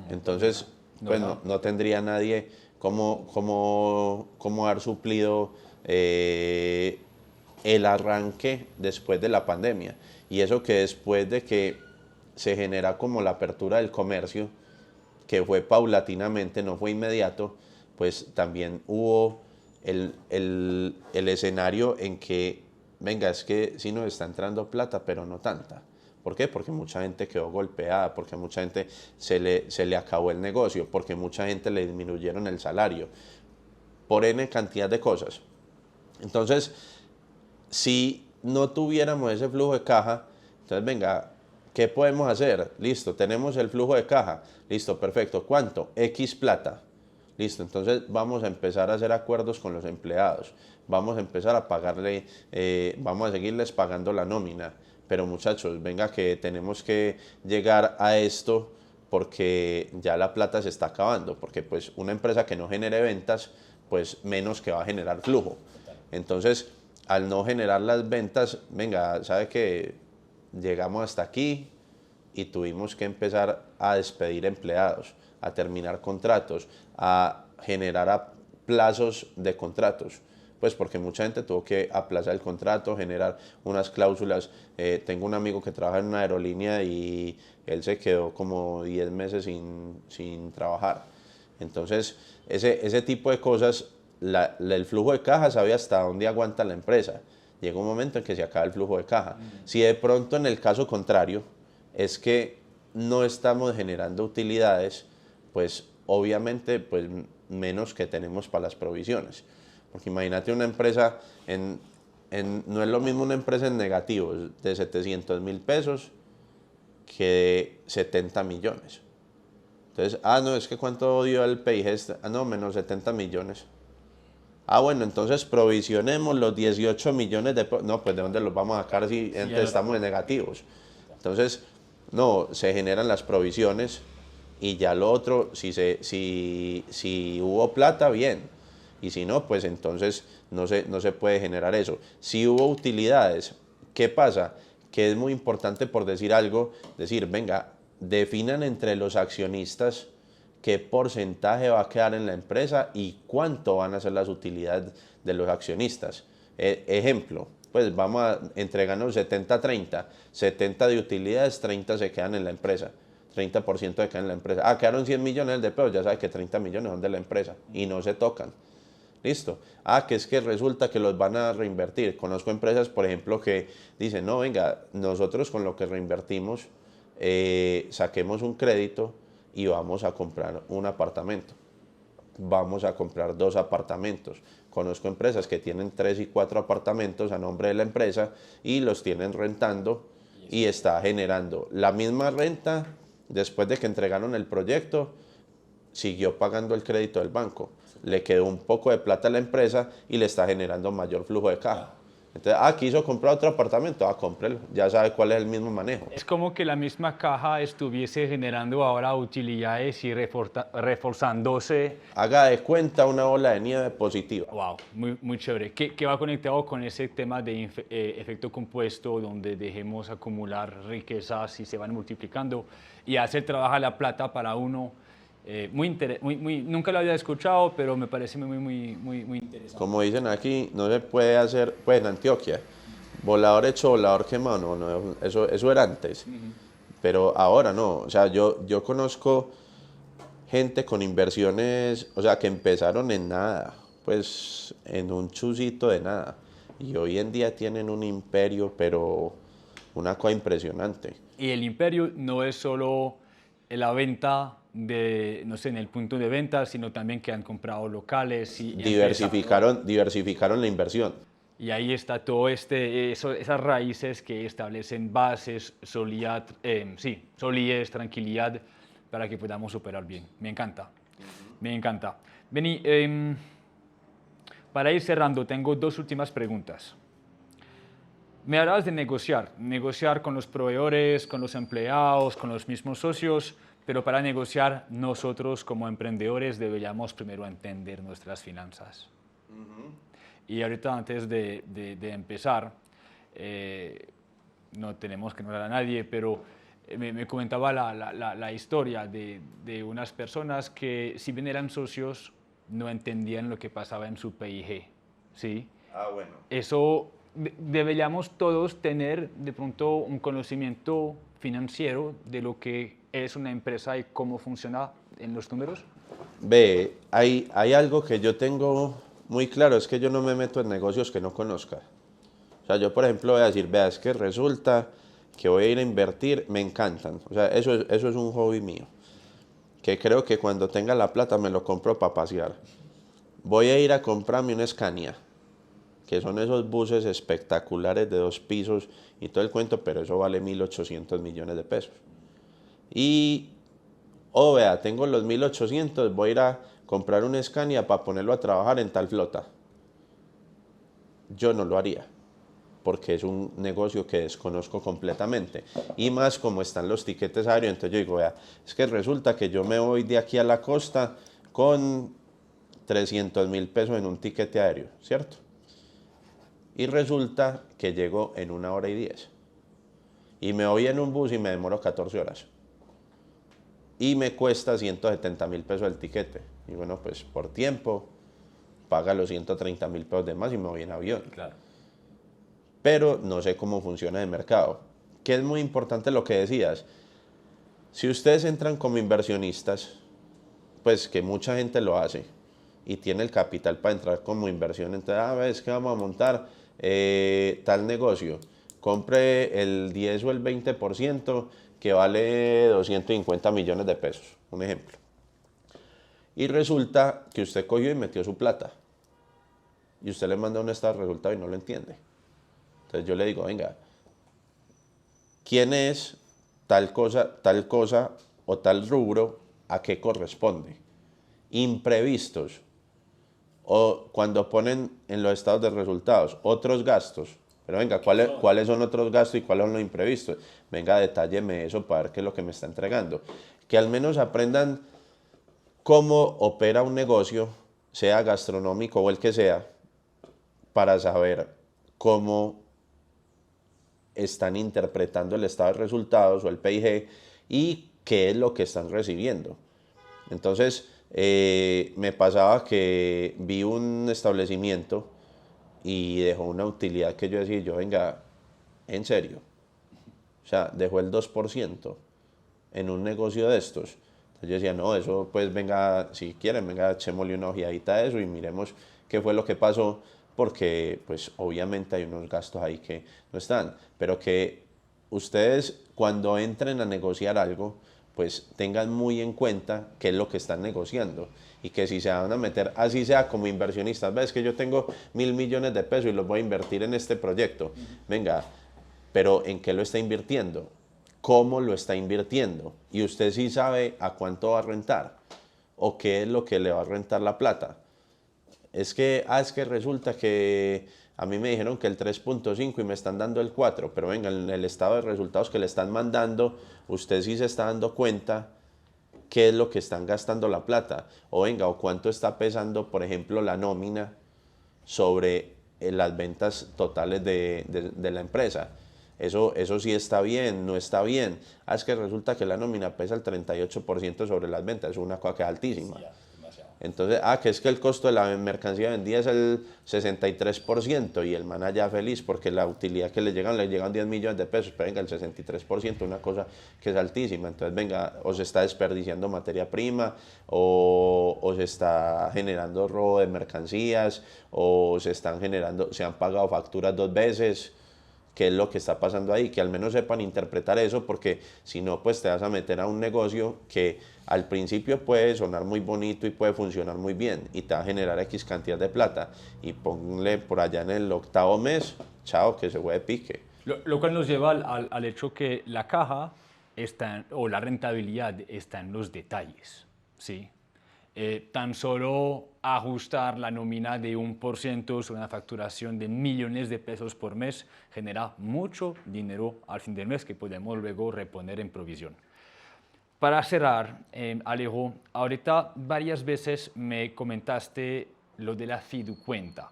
Entonces, pues no tendría nadie cómo haber suplido el arranque después de la pandemia. Y eso que después de que se genera como la apertura del comercio, que fue paulatinamente, no fue inmediato, pues también hubo el escenario en que, venga, es que sí nos está entrando plata, pero no tanta. ¿Por qué? Porque mucha gente quedó golpeada, porque mucha gente se le acabó el negocio, porque mucha gente le disminuyeron el salario, por N cantidad de cosas. Entonces, si no tuviéramos ese flujo de caja, entonces venga, ¿qué podemos hacer? Listo, tenemos el flujo de caja, listo, perfecto. ¿Cuánto? X plata. Listo, entonces vamos a empezar a hacer acuerdos con los empleados, vamos a empezar a pagarle, vamos a seguirles pagando la nómina. Pero muchachos, venga que tenemos que llegar a esto porque ya la plata se está acabando, porque pues una empresa que no genere ventas, pues menos que va a generar flujo. Entonces, al no generar las ventas, venga, ¿sabe qué? Llegamos hasta aquí y tuvimos que empezar a despedir empleados, a terminar contratos, a generar plazos de contratos. Pues porque mucha gente tuvo que aplazar el contrato, generar unas cláusulas. Tengo un amigo que trabaja en una aerolínea y él se quedó como 10 meses sin trabajar. Entonces, ese tipo de cosas, el flujo de caja sabe hasta dónde aguanta la empresa. Llega un momento en que se acaba el flujo de caja. Si de pronto en el caso contrario es que no estamos generando utilidades, pues obviamente pues menos que tenemos para las provisiones. Porque imagínate una empresa, no es lo mismo una empresa en negativos de 700.000 pesos que de 70 millones. Entonces, no, es que ¿cuánto dio el PIG? No, menos 70 millones. Bueno, entonces provisionemos los 18 millones de pesos. No, pues ¿de dónde los vamos a sacar si estamos en negativos? Entonces, no, se generan las provisiones y ya lo otro, si hubo plata, bien. Y si no, pues entonces no se puede generar eso. Si hubo utilidades, ¿qué pasa? Que es muy importante, por decir algo, decir, venga, definan entre los accionistas qué porcentaje va a quedar en la empresa y cuánto van a ser las utilidades de los accionistas. Ejemplo, pues vamos a entregarnos 70-30, 70 de utilidades, 30 se quedan en la empresa, 30% se quedan en la empresa. Ah, quedaron 100 millones de pesos, ya sabe que 30 millones son de la empresa y no se tocan. Listo. Ah, que es que resulta que los van a reinvertir. Conozco empresas, por ejemplo, que dicen, no, venga, nosotros con lo que reinvertimos, saquemos un crédito y vamos a comprar un apartamento. Vamos a comprar 2 apartamentos. Conozco empresas que tienen 3 y 4 apartamentos a nombre de la empresa y los tienen rentando y está generando la misma renta después de que entregaron el proyecto, siguió pagando el crédito del banco, le quedó un poco de plata a la empresa y le está generando mayor flujo de caja. Entonces, quiso comprar otro apartamento, cómprelo, ya sabe cuál es el mismo manejo. Es como que la misma caja estuviese generando ahora utilidades y reforzándose. Haga de cuenta una bola de nieve positiva. Wow, muy chévere. Que va conectado con ese tema de efecto compuesto, donde dejemos acumular riquezas y se van multiplicando y hacer trabajar la plata para uno. Nunca lo había escuchado, pero me parece muy interesante. Como dicen aquí, no se puede hacer, pues en Antioquia, volador hecho, volador quemado, no, eso era antes. Pero ahora no, o sea, yo conozco gente con inversiones, o sea, que empezaron en nada, pues en un chusito de nada. Y hoy en día tienen un imperio, pero una cosa impresionante. Y el imperio no es solo la venta de, no sé, en el punto de venta, sino también que han comprado locales y diversificaron la inversión. Y ahí está todo esas raíces que establecen bases, solidez, tranquilidad, para que podamos operar bien. Me encanta, me encanta. Vení, para ir cerrando, tengo 2 últimas preguntas. Me hablabas de negociar con los proveedores, con los empleados, con los mismos socios, pero para negociar nosotros como emprendedores deberíamos primero entender nuestras finanzas. Y ahorita antes de empezar, no tenemos que nombrar a nadie, pero me comentaba la historia de unas personas que si bien eran socios, no entendían lo que pasaba en su PIG. ¿Sí? Bueno. Eso deberíamos todos tener de pronto un conocimiento financiero de lo que es una empresa y cómo funciona en los números. Ve, hay algo que yo tengo muy claro, es que yo no me meto en negocios que no conozca. O sea, yo por ejemplo voy a decir, vea, es que resulta que voy a ir a invertir, me encantan. O sea, eso es un hobby mío, que creo que cuando tenga la plata me lo compro para pasear. Voy a ir a comprarme una Scania, que son esos buses espectaculares de 2 pisos y todo el cuento, pero eso vale 1.800 millones de pesos. Y, vea, tengo los 1.800, voy a ir a comprar una Scania para ponerlo a trabajar en tal flota. Yo no lo haría, porque es un negocio que desconozco completamente. Y más como están los tiquetes aéreos, entonces yo digo, vea, es que resulta que yo me voy de aquí a la costa con 300.000 pesos en un tiquete aéreo, ¿cierto? Y resulta que llego en 1 hora y 10. Y me voy en un bus y me demoro 14 horas. Y me cuesta 170.000 pesos el tiquete. Y bueno, pues por tiempo, paga los 130.000 pesos de más y me voy en avión. Claro. Pero no sé cómo funciona el mercado. Que es muy importante lo que decías. Si ustedes entran como inversionistas, pues que mucha gente lo hace y tiene el capital para entrar como inversión, entonces, ves que vamos a montar tal negocio, compre el 10 o el 20% que vale 250 millones de pesos, un ejemplo. Y resulta que usted cogió y metió su plata y usted le manda un estado de resultado y no lo entiende. Entonces yo le digo, venga, ¿quién es tal cosa o tal rubro? ¿A qué corresponde? Imprevistos. O cuando ponen en los estados de resultados otros gastos. Pero venga, ¿cuáles son otros gastos y cuáles son los imprevistos? Venga, detálleme eso para ver qué es lo que me está entregando. Que al menos aprendan cómo opera un negocio, sea gastronómico o el que sea, para saber cómo están interpretando el estado de resultados o el PIG y qué es lo que están recibiendo. Entonces, me pasaba que vi un establecimiento y dejó una utilidad que yo decía, yo venga, en serio, o sea, dejó el 2% en un negocio de estos. Entonces yo decía, no, eso pues venga, si quieren, venga, echémosle una ojeadita a eso y miremos qué fue lo que pasó, porque pues obviamente hay unos gastos ahí que no están, pero que ustedes cuando entren a negociar algo, pues tengan muy en cuenta qué es lo que están negociando y que si se van a meter, así sea como inversionistas, ves que yo tengo 1.000 millones de pesos y los voy a invertir en este proyecto, venga, pero ¿en qué lo está invirtiendo? ¿Cómo lo está invirtiendo? Y usted sí sabe a cuánto va a rentar o qué es lo que le va a rentar la plata. Es que resulta que a mí me dijeron que el 3.5 y me están dando el 4, pero venga, en el estado de resultados que le están mandando, usted sí se está dando cuenta qué es lo que están gastando la plata. O venga, o cuánto está pesando, por ejemplo, la nómina sobre las ventas totales de la empresa. Eso sí está bien, no está bien. Es que resulta que la nómina pesa el 38% sobre las ventas, es una cosa que es altísima. Sí, demasiado. Entonces, que es que el costo de la mercancía vendida es el 63% y el man allá feliz porque la utilidad que le llegan 10 millones de pesos, pero venga, el 63%, una cosa que es altísima. Entonces, venga, o se está desperdiciando materia prima, o se está generando robo de mercancías, o se han pagado facturas 2 veces. ¿Qué es lo que está pasando ahí? Que al menos sepan interpretar eso, porque si no, pues te vas a meter a un negocio que al principio puede sonar muy bonito y puede funcionar muy bien y te va a generar X cantidad de plata y ponle por allá en el 8.º mes, chao, que se fue de pique. Lo cual nos lleva al hecho que la caja está, o la rentabilidad está en los detalles, ¿sí? Tan solo ajustar la nómina de 1% sobre una facturación de millones de pesos por mes genera mucho dinero al fin del mes que podemos luego reponer en provisión. Para cerrar, Alejo, ahorita varias veces me comentaste lo de la fiducuenta.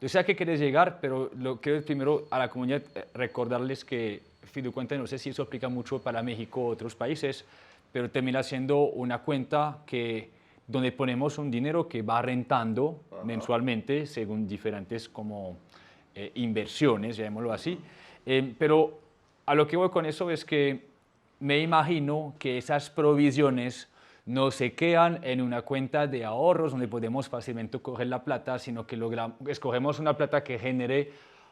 Yo sé a qué quieres llegar, pero lo quiero primero a la comunidad recordarles que fiducuenta, no sé si eso aplica mucho para México u otros países, pero termina siendo una cuenta donde ponemos un dinero que va rentando mensualmente según diferentes como inversiones, llamémoslo así. Pero a lo que voy con eso es que me imagino que esas provisiones no se quedan en una cuenta de ahorros donde podemos fácilmente coger la plata, sino que escogemos una plata que genere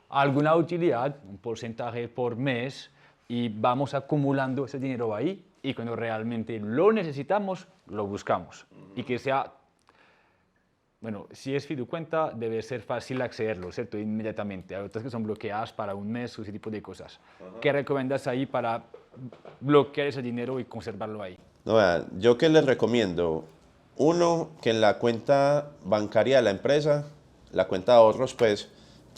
alguna utilidad, un porcentaje por mes, y vamos acumulando ese dinero ahí, y cuando realmente lo necesitamos, lo buscamos. Y que sea, bueno, si es fiducuenta, debe ser fácil accederlo, ¿cierto? Inmediatamente. Hay otras que son bloqueadas para un mes o ese tipo de cosas. ¿Qué recomiendas ahí para bloquear ese dinero y conservarlo ahí? No, yo que les recomiendo, uno, que en la cuenta bancaria de la empresa, la cuenta de ahorros, pues,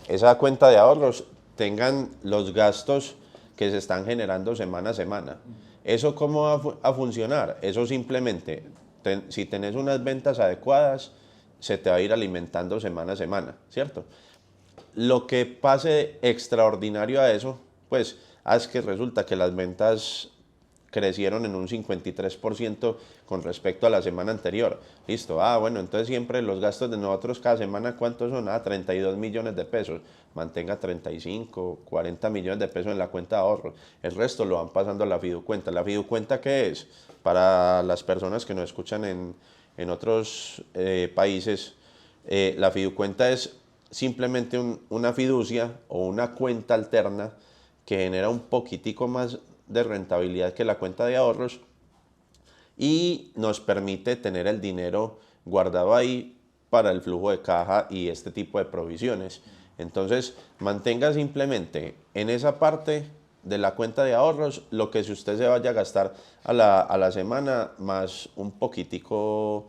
esa cuenta de ahorros tengan los gastos que se están generando semana a semana. ¿Eso cómo va a funcionar? Eso simplemente, si tenés unas ventas adecuadas, se te va a ir alimentando semana a semana, ¿cierto? Lo que pase extraordinario a eso, pues, es que resulta que las ventas crecieron en un 53% con respecto a la semana anterior. Listo, bueno, entonces siempre los gastos de nosotros cada semana, ¿cuántos son? 32 millones de pesos. Mantenga 35, 40 millones de pesos en la cuenta de ahorro. El resto lo van pasando a la fiducuenta. ¿La fiducuenta qué es? Para las personas que nos escuchan en otros países, la fiducuenta es simplemente una fiducia o una cuenta alterna que genera un poquitico más de rentabilidad que la cuenta de ahorros y nos permite tener el dinero guardado ahí para el flujo de caja y este tipo de provisiones. Entonces, mantenga simplemente en esa parte de la cuenta de ahorros lo que si usted se vaya a gastar a la semana más un poquitico,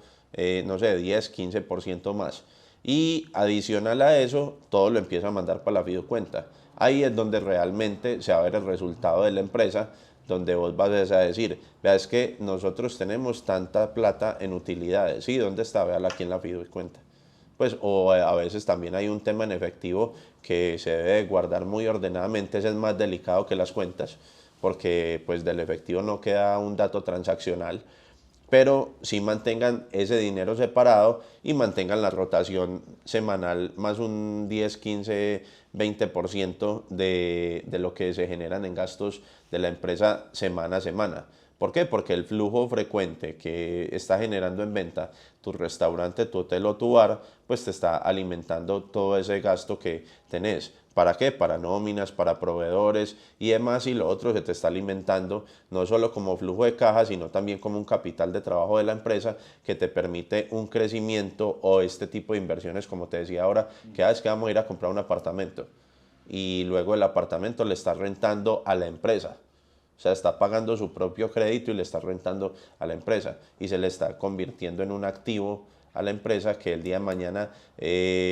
no sé, 10-15% más. Y adicional a eso, todo lo empieza a mandar para la fiducuenta. Ahí es donde realmente se va a ver el resultado de la empresa, donde vos vas a decir, vea, es que nosotros tenemos tanta plata en utilidades. ¿Sí? ¿Dónde está? Véala aquí en la fiducuenta. Pues, o a veces también hay un tema en efectivo que se debe guardar muy ordenadamente, ese es más delicado que las cuentas, porque pues del efectivo no queda un dato transaccional, pero sí mantengan ese dinero separado y mantengan la rotación semanal más un 10, 15, 20% de lo que se generan en gastos de la empresa semana a semana. ¿Por qué? Porque el flujo frecuente que está generando en venta tu restaurante, tu hotel o tu bar, pues te está alimentando todo ese gasto que tenés. ¿Para qué? Para nóminas, para proveedores y demás, y lo otro se te está alimentando no solo como flujo de caja, sino también como un capital de trabajo de la empresa que te permite un crecimiento o este tipo de inversiones, como te decía ahora, que es que vamos a ir a comprar un apartamento y luego el apartamento le está rentando a la empresa. O sea, está pagando su propio crédito y le está rentando a la empresa y se le está convirtiendo en un activo a la empresa que el día de mañana,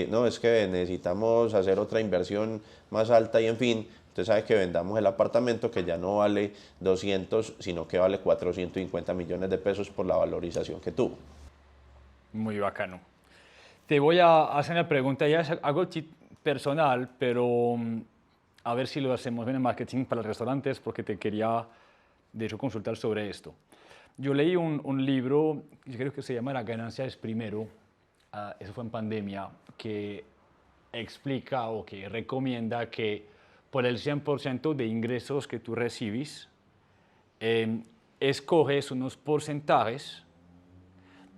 no, es que necesitamos hacer otra inversión más alta y en fin, usted sabe que vendamos el apartamento que ya no vale 200, sino que vale 450 millones de pesos por la valorización que tuvo. Muy bacano. Te voy a hacer una pregunta, ya es algo personal, pero a ver si lo hacemos en el marketing para los restaurantes, porque te quería, de hecho, consultar sobre esto. Yo leí un libro, yo creo que se llama La ganancia es primero, eso fue en pandemia, que explica o que recomienda que por el 100% de ingresos que tú recibes, escoges unos porcentajes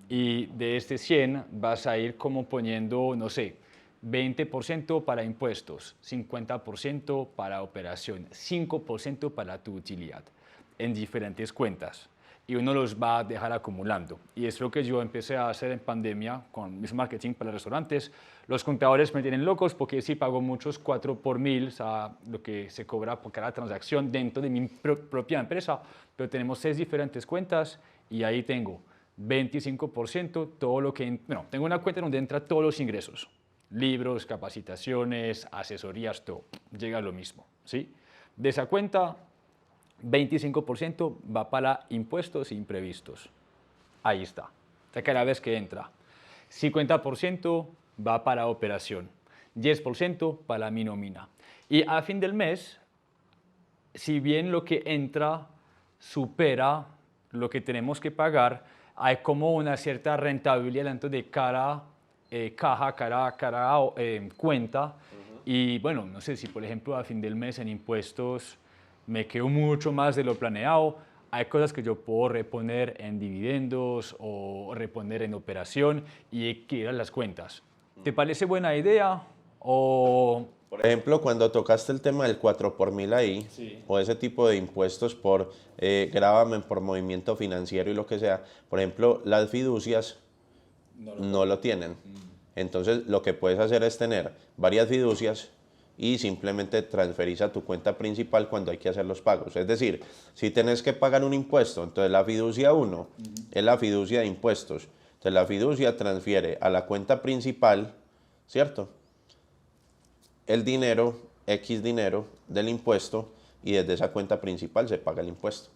y de este 100 vas a ir como poniendo, no sé, 20% para impuestos, 50% para operación, 5% para tu utilidad en diferentes cuentas. Y uno los va a dejar acumulando. Y es lo que yo empecé a hacer en pandemia con mis marketing para restaurantes. Los contadores me tienen locos porque sí pago muchos 4 por 1000, o sea, lo que se cobra por cada transacción dentro de mi propia empresa. Pero tenemos 6 diferentes cuentas y ahí tengo 25%, todo lo que... Bueno, tengo una cuenta donde entra todos los ingresos. Libros, capacitaciones, asesorías, todo. Llega a lo mismo, ¿sí? De esa cuenta, 25% va para impuestos e imprevistos. Ahí está. O sea, cada vez que entra. 50% va para operación. 10% para mi nómina. Y a fin del mes, si bien lo que entra supera lo que tenemos que pagar, hay como una cierta rentabilidad tanto de caja, cuenta. Y bueno, no sé si por ejemplo a fin del mes en impuestos me quedo mucho más de lo planeado. Hay cosas que yo puedo reponer en dividendos o reponer en operación y equilibrar las cuentas. ¿Te parece buena idea o...? Por ejemplo, cuando tocaste el tema del 4 por mil ahí, Sí. o ese tipo de impuestos por gravamen, por movimiento financiero y lo que sea, por ejemplo, las fiducias no lo tienen. Entonces, lo que puedes hacer es tener varias fiducias y simplemente transferís a tu cuenta principal cuando hay que hacer los pagos. Es decir, si tenés que pagar un impuesto, entonces la fiducia 1 es la fiducia de impuestos. Entonces, la fiducia transfiere a la cuenta principal, ¿cierto?, el dinero, X dinero del impuesto, y desde esa cuenta principal se paga el impuesto.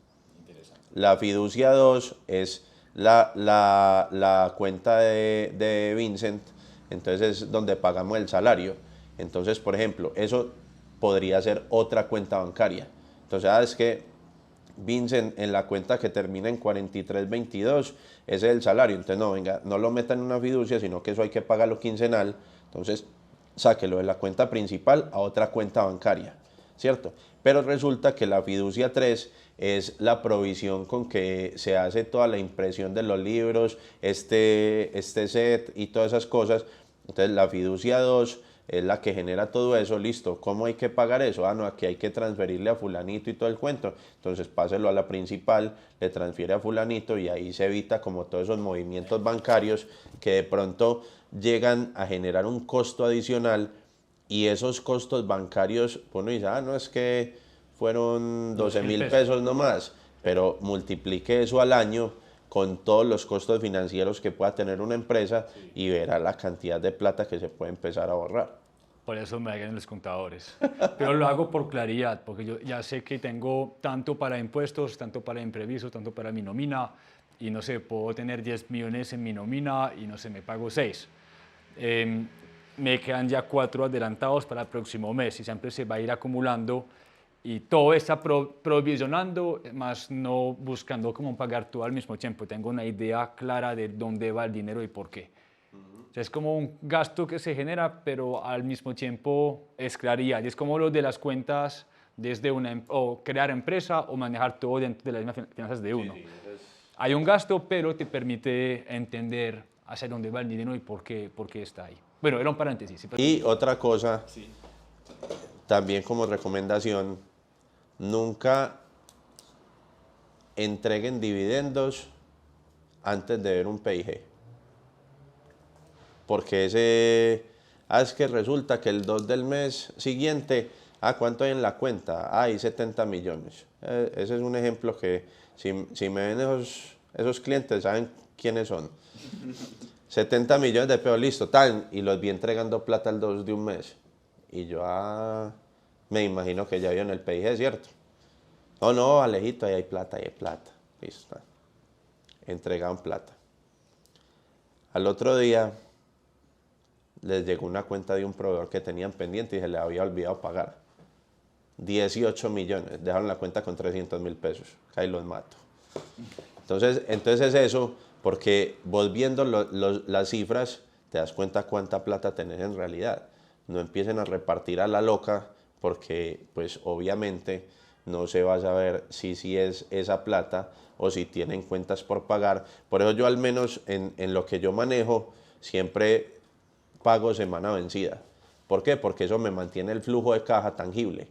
La fiducia 2 es la cuenta de Vincent, entonces es donde pagamos el salario. Entonces, por ejemplo, eso podría ser otra cuenta bancaria. Entonces, es que Vincent en la cuenta que termina en 4322, ese es el salario. Entonces, no, venga, no lo metan en una fiducia, sino que eso hay que pagarlo quincenal. Entonces, sáquelo de la cuenta principal a otra cuenta bancaria, ¿cierto? Pero resulta que la fiducia 3 es la provisión con que se hace toda la impresión de los libros, este set y todas esas cosas. Entonces la fiducia 2 es la que genera todo eso, listo, ¿cómo hay que pagar eso? Ah, no, aquí hay que transferirle a fulanito y todo el cuento, entonces páselo a la principal, le transfiere a fulanito y ahí se evita como todos esos movimientos bancarios que de pronto llegan a generar un costo adicional y esos costos bancarios, bueno, dice, ah, no, es que fueron 12.000 pesos nomás, pero multiplique eso al año con todos los costos financieros que pueda tener una empresa y verá la cantidad de plata que se puede empezar a ahorrar. Por eso me hagan los contadores. Pero lo hago por claridad, porque yo ya sé que tengo tanto para impuestos, tanto para imprevistos, tanto para mi nómina, y no sé, puedo tener 10 millones en mi nómina y no sé, me pago 6. Me quedan ya 4 adelantados para el próximo mes y siempre se va a ir acumulando y todo está provisionando, más no buscando cómo pagar todo al mismo tiempo. Tengo una idea clara de dónde va el dinero y por qué. O sea, es como un gasto que se genera, pero al mismo tiempo es claridad. Es como lo de las cuentas desde o crear empresa o manejar todo dentro de las mismas finanzas de uno. Hay un gasto, pero te permite entender hacia dónde va el dinero y por qué está ahí. Bueno, era un paréntesis. Y otra cosa, también como recomendación, nunca entreguen dividendos antes de ver un PIG. Porque es que resulta que el 2 del mes siguiente, ¿cuánto hay en la cuenta? Hay 70 millones. Ese es un ejemplo que si me ven esos clientes, saben quiénes son. 70 millones de pesos, listo, tan, y los vi entregando plata el 2 de un mes. Y yo me imagino que ya vieron el PIG, ¿cierto? No, Alejito, ahí hay plata. Listo. Entregaron plata. Al otro día les llegó una cuenta de un proveedor que tenían pendiente y se les había olvidado pagar. 18 millones, dejaron la cuenta con 300.000 pesos, ahí los mato. Entonces es eso, porque vos viendo las cifras, te das cuenta cuánta plata tenés en realidad. No empiecen a repartir a la loca, porque pues obviamente no se va a saber si es esa plata o si tienen cuentas por pagar. Por eso yo al menos en lo que yo manejo, siempre pago semana vencida. ¿Por qué? Porque eso me mantiene el flujo de caja tangible.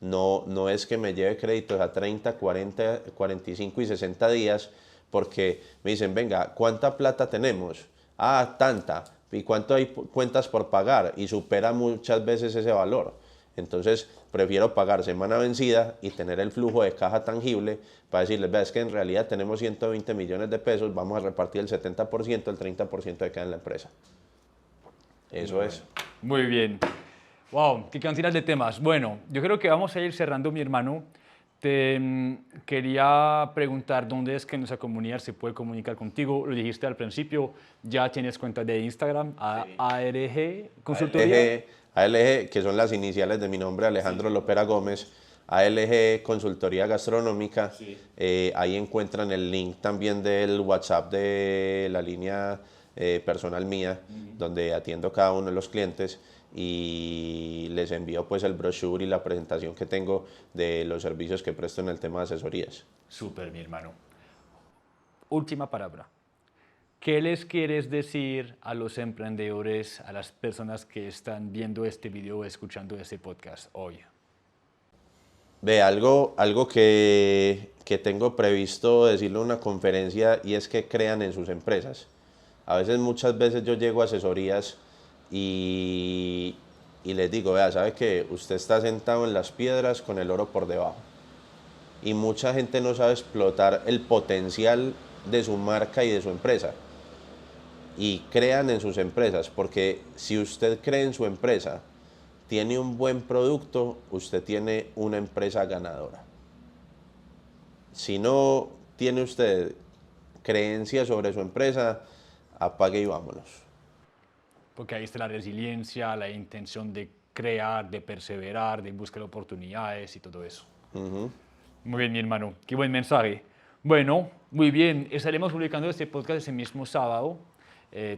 No es que me lleve créditos a 30, 40, 45 y 60 días, porque me dicen, venga, ¿cuánta plata tenemos? Tanta. ¿Y cuánto hay cuentas por pagar? Y supera muchas veces ese valor. Entonces, prefiero pagar semana vencida y tener el flujo de caja tangible para decirles, vea, es que en realidad tenemos 120 millones de pesos, vamos a repartir el 70%, el 30% de queda en la empresa. Eso es. Muy bien. Wow, qué cantidad de temas. Bueno, yo creo que vamos a ir cerrando, mi hermano. Te quería preguntar dónde es que nuestra comunidad se puede comunicar contigo. Lo dijiste al principio, ya tienes cuenta de Instagram, sí. ARG Consultoría. ALG, que son las iniciales de mi nombre, Alejandro Lopera Gómez. ALG Consultoría Gastronómica. Sí. Ahí encuentran el link también del WhatsApp de la línea personal mía, donde atiendo cada uno de los clientes y les envío pues el brochure y la presentación que tengo de los servicios que presto en el tema de asesorías. Súper, mi hermano. Última palabra. ¿Qué les quieres decir a los emprendedores, a las personas que están viendo este video o escuchando este podcast hoy? Ve, algo que tengo previsto decirlo en una conferencia, y es que crean en sus empresas. Muchas veces yo llego a asesorías y les digo, vea, ¿sabe qué? Usted está sentado en las piedras con el oro por debajo. Y mucha gente no sabe explotar el potencial de su marca y de su empresa. Y crean en sus empresas, porque si usted cree en su empresa, tiene un buen producto, usted tiene una empresa ganadora. Si no tiene usted creencia sobre su empresa, apague y vámonos. Porque ahí está la resiliencia, la intención de crear, de perseverar, de buscar oportunidades y todo eso. Muy bien, mi hermano. Qué buen mensaje. Bueno, muy bien. Estaremos publicando este podcast ese mismo sábado,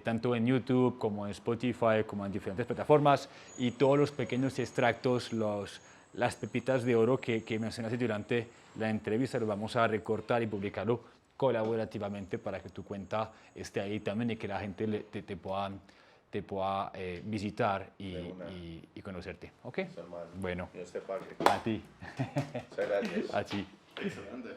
tanto en YouTube como en Spotify, como en diferentes plataformas. Y todos los pequeños extractos, las pepitas de oro que mencionaste durante la entrevista, los vamos a recortar y publicarlo colaborativamente para que tu cuenta esté ahí también y que la gente te pueda visitar y conocerte. ¿Ok? Bueno. Dios te pague. A ti. Muchas gracias. A ti. Excelente.